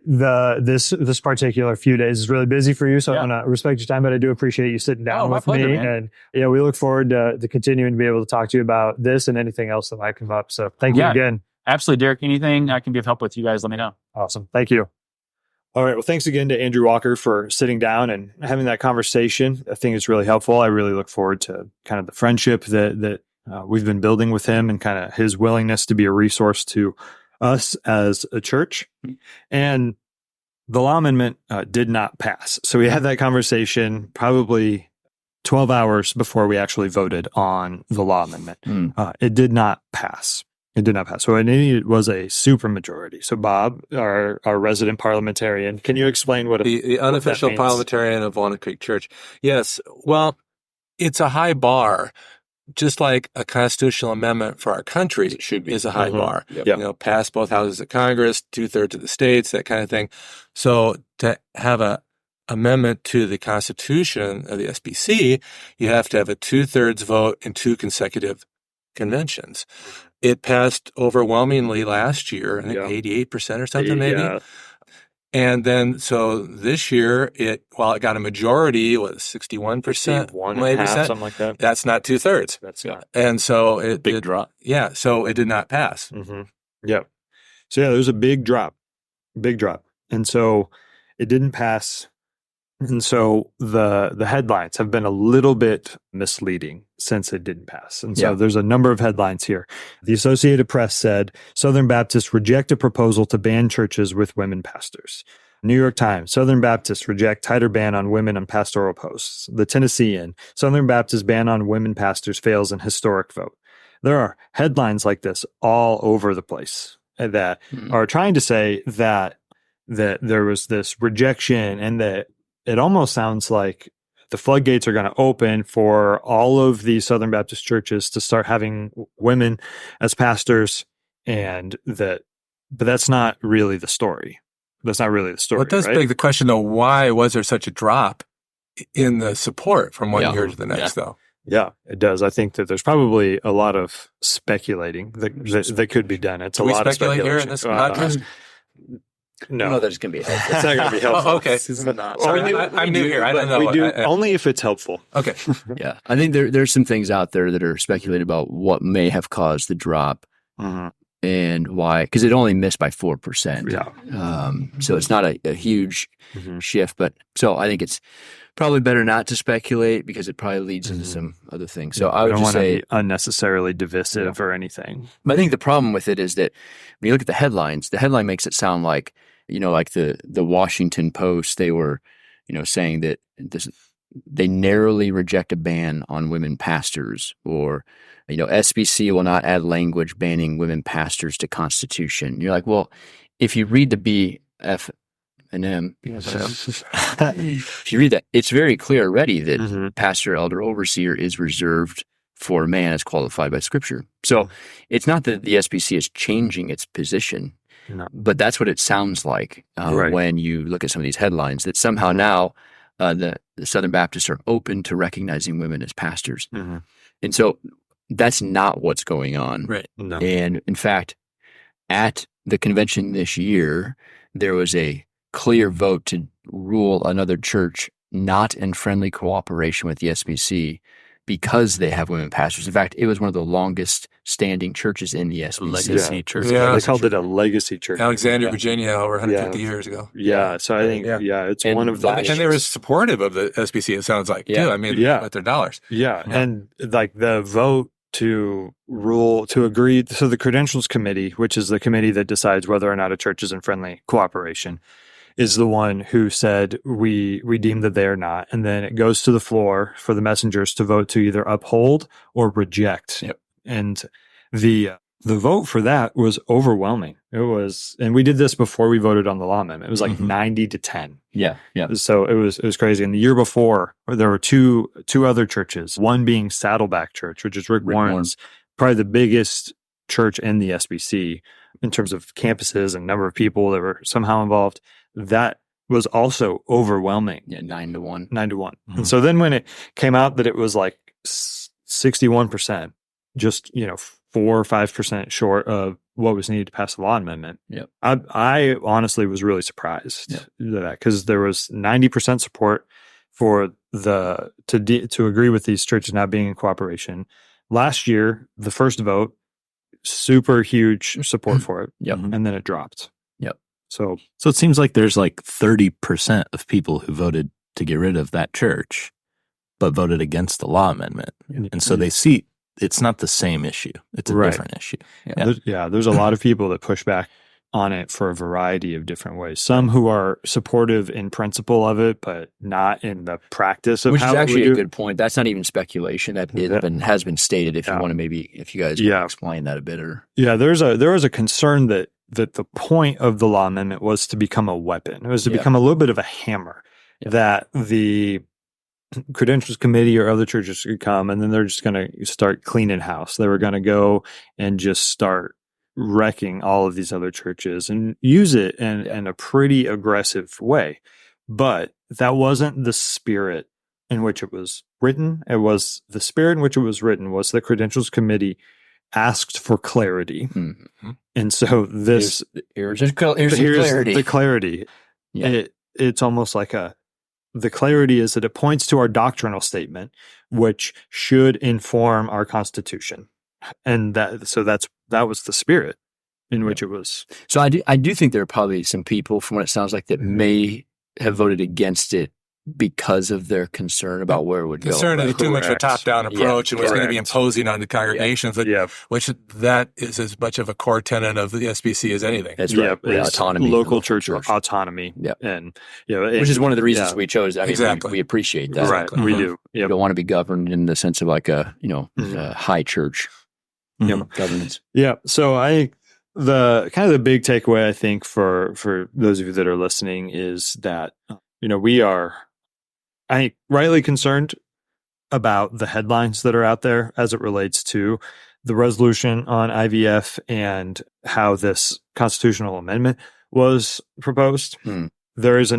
this particular few days is really busy for you, so I want to respect your time, but I do appreciate you sitting down with me. Man. And we look forward to continuing to be able to talk to you about this and anything else that might come up. So thank you again. Absolutely, Derek. Anything I can be of help with, you guys let me know. Awesome. Thank you. All right. Well, thanks again to Andrew Walker for sitting down and having that conversation. I think it's really helpful. I really look forward to kind of the friendship that we've been building with him and kind of his willingness to be a resource to us as a church. And the law amendment did not pass. So we had that conversation probably 12 hours before we actually voted on the law amendment. It did not pass. So it was a supermajority. So Bob, our resident parliamentarian, can you explain what the unofficial parliamentarian of Walnut Creek Church? Yes. Well, it's a high bar, just like a constitutional amendment for our country is a high bar. Pass both houses of Congress, 2/3 of the states, that kind of thing. So to have a amendment to the Constitution of the SBC, you have to have a 2/3 vote in 2 consecutive conventions. It passed overwhelmingly last year, I think 88% or something maybe. And then, so this year, while it got a majority, it was 61%, 61.5%, something like that. That's not 2/3. That's not. And so Big drop. Yeah. So it did not pass. Mm-hmm. Yep. So yeah, there's a big drop. And so it didn't pass. And so the headlines have been a little bit misleading since it didn't pass. And so there's a number of headlines here. The Associated Press said, Southern Baptists reject a proposal to ban churches with women pastors. New York Times, Southern Baptists reject tighter ban on women on pastoral posts. The Tennessean, Southern Baptists ban on women pastors fails in historic vote. There are headlines like this all over the place that are trying to say that there was this rejection, and that it almost sounds like the floodgates are going to open for all of these Southern Baptist churches to start having women as pastors, but that's not really the story. That's not really the story. Well, it does beg the question, though, why was there such a drop in the support from one year to the next, though? Yeah, it does. I think that there's probably a lot of speculating that could be done. It's a lot of speculation here in this podcast? No, I don't know that it's going to be helpful. It's not going to be helpful. Okay. It's not. I'm new here. I don't know. We do only if it's helpful. Okay. Yeah. I think there's some things out there that are speculated about what may have caused the drop and why, because it only missed by 4%. Yeah. So it's not a huge shift, but so I think it's probably better not to speculate because it probably leads into some other things. So I would just say be unnecessarily divisive or anything. But I think the problem with it is that when you look at the headlines, the headline makes it sound like, like the Washington Post, they were, saying that they narrowly reject a ban on women pastors, or, SBC will not add language banning women pastors to Constitution. You're like, well, if you read the BF and M, if you read that, it's very clear already that pastor, elder, overseer is reserved for a man as qualified by Scripture. So it's not that the SBC is changing its position, but that's what it sounds like when you look at some of these headlines, that somehow now the Southern Baptists are open to recognizing women as pastors. And so that's not what's going on. Right. No. And in fact, at the convention this year, there was a clear vote to rule another church not in friendly cooperation with the SBC because they have women pastors. In fact, it was one of the longest standing churches in the SBC. Legacy church. Yeah. They called it a legacy church. Alexandria, Virginia, over 150 years ago. Yeah. So I think, it's And one of the... And they were supportive of the SBC, it sounds like, too. I mean, with their dollars. Yeah. And like the vote to agree, so the Credentials Committee, which is the committee that decides whether or not a church is in friendly cooperation, is the one who said we deem that they are not. And then it goes to the floor for the messengers to vote to either uphold or reject. Yep. And the vote for that was overwhelming. It was, and we did this before we voted on the law amendment. It was like 90-10. Yeah. Yeah. So it was crazy. And the year before, there were two other churches, one being Saddleback Church, which is Rick Warren's, probably the biggest church in the SBC in terms of campuses and number of people that were somehow involved. That was also overwhelming. Yeah, 9-1. 9-1. And so then when it came out that it was like 61%, just, 4 or 5% short of what was needed to pass the law amendment. Yep. I honestly was really surprised at that, because there was 90% support for to agree with these churches not being in cooperation. Last year, the first vote, super huge support for it. Yep. And then it dropped. Yep. So it seems like there's like 30% of people who voted to get rid of that church, but voted against the law amendment. And so they see it's not the same issue. It's a different issue. There's a lot of people that push back on it for a variety of different ways. Some who are supportive in principle of it, but not in the practice of Which how is actually we do. a good point. That's not even speculation. That has been stated. If you want to if you guys want to explain that a bit, or there was a concern that the point of the law amendment was to become a weapon. It was to become a little bit of a hammer that the Credentials Committee or other churches could come, and then they're just going to start cleaning house. They were going to go and just start wrecking all of these other churches and use it in a pretty aggressive way. But that wasn't the spirit in which it was written. It was the spirit in which it was written was the Credentials Committee asked for clarity. And so here's clarity. The clarity. it's almost like the clarity is that it points to our doctrinal statement, which should inform our Constitution. And that was the spirit in which it was. So I do think there are probably some people, from what it sounds like, that may have voted against it because of their concern about where it would go. Concern is too much of a top-down approach and was going to be imposing on the congregations, which that is as much of a core tenet of the SBC as anything. That's right. Autonomy. Local church autonomy. And which is one of the reasons we chose. I mean, exactly. we appreciate that. Right. We do. You don't want to be governed in the sense of like a high church governance. Yeah. So the big takeaway, I think, for those of you that are listening is that, we are, I think, rightly concerned about the headlines that are out there as it relates to the resolution on IVF and how this constitutional amendment was proposed. There is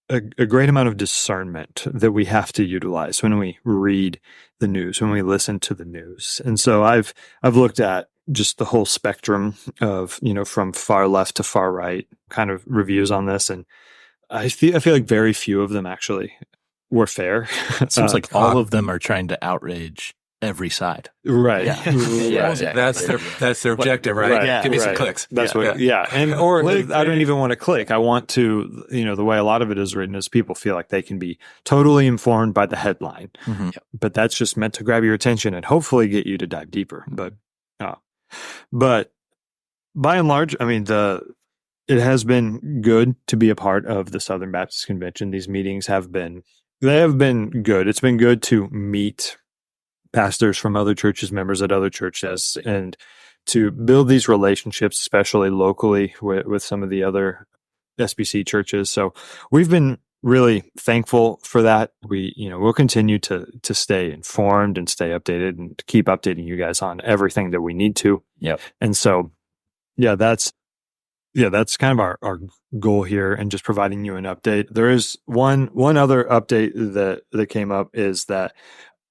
a great amount of discernment that we have to utilize when we read the news, when we listen to the news. And so I've looked at just the whole spectrum of, from far left to far right kind of reviews on this. And I feel like very few of them actually were fair. It seems like all of them are trying to outrage every side. Right. Yeah, exactly. That's their objective, right? Give me some clicks. That's what. And or I don't even want to click. I want to, the way a lot of it is written is people feel like they can be totally informed by the headline, but that's just meant to grab your attention and hopefully get you to dive deeper. But by and large, I mean, it has been good to be a part of the Southern Baptist Convention. These meetings have been good. It's been good to meet pastors from other churches, members at other churches, and to build these relationships, especially locally with some of the other SBC churches. So we've been really thankful for that. We'll continue to stay informed and stay updated and to keep updating you guys on everything that we need to. Yep. And so, that's kind of our goal here, and just providing you an update. There is one other update that came up is that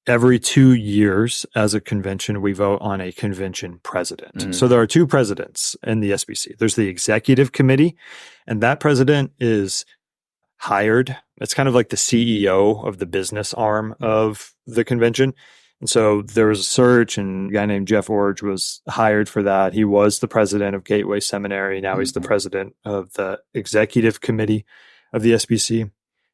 every 2 years as a convention, we vote on a convention president. So there are two presidents in the SBC. There's the executive committee, and that president is hired. It's kind of like the CEO of the business arm of the convention. And so there was a search, and a guy named Jeff Orge was hired for that. He was the president of Gateway Seminary. Now he's the president of the executive committee of the SBC.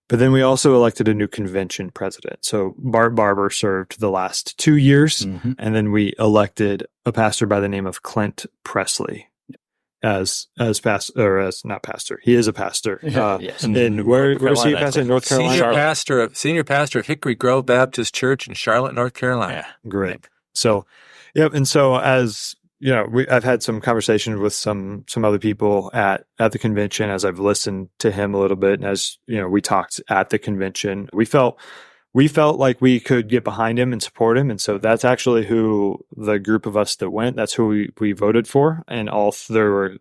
But then we also elected a new convention president. So Bart Barber served the last 2 years, and then we elected a pastor by the name of Clint Presley as pastor, not pastor. He is a pastor. Yes. And where's he a pastor? In North Carolina? Senior pastor of Hickory Grove Baptist Church in Charlotte, North Carolina. Yeah, great. So, and so as I've had some conversations with some other people at the convention as I've listened to him a little bit, and as we talked at the convention, we felt like we could get behind him and support him, and so that's actually who the group of us that went. That's who we voted for, and there were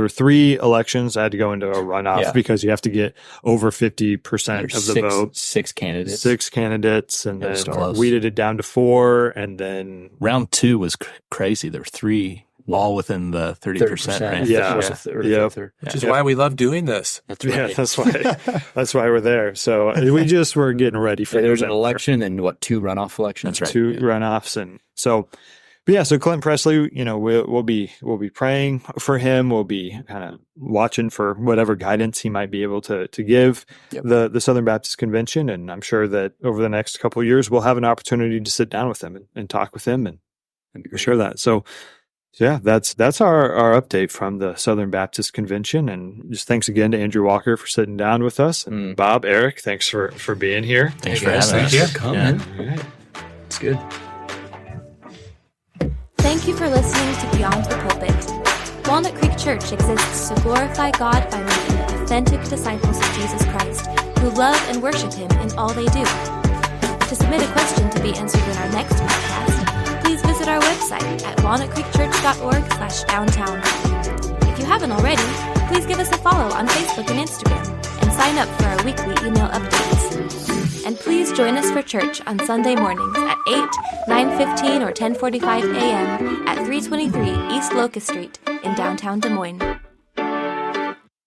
3 elections. I had to go into a runoff because you have to get over 50% of the vote. 6 candidates. 6 candidates, and then weeded it down to 4, and then round 2 was crazy. There were 3. All within the 30% range. Which is why we love doing this. That's right. Yeah, that's why we're there. So we just were getting ready for there was an election and 2 runoff elections. That's right. 2 runoffs, and so. But so Clint Presley, we'll be praying for him. We'll be kind of watching for whatever guidance he might be able to give the Southern Baptist Convention, and I'm sure that over the next couple of years we'll have an opportunity to sit down with him and talk with him and share that. So. Yeah, that's our update from the Southern Baptist Convention, and just thanks again to Andrew Walker for sitting down with us, and Bob, Eric, thanks for being here. Thanks for having us. Thanks for coming. Yeah. It's good. Thank you for listening to Beyond the Pulpit. Walnut Creek Church exists to glorify God by making authentic disciples of Jesus Christ who love and worship Him in all they do. To submit a question to be answered in our next podcast, please visit our website at walnutcreekchurch.org/downtown. If you haven't already, please give us a follow on Facebook and Instagram, and sign up for our weekly email updates. And please join us for church on Sunday mornings at 8, 9:15, or 10:45 a.m. at 323 East Locust Street in downtown Des Moines.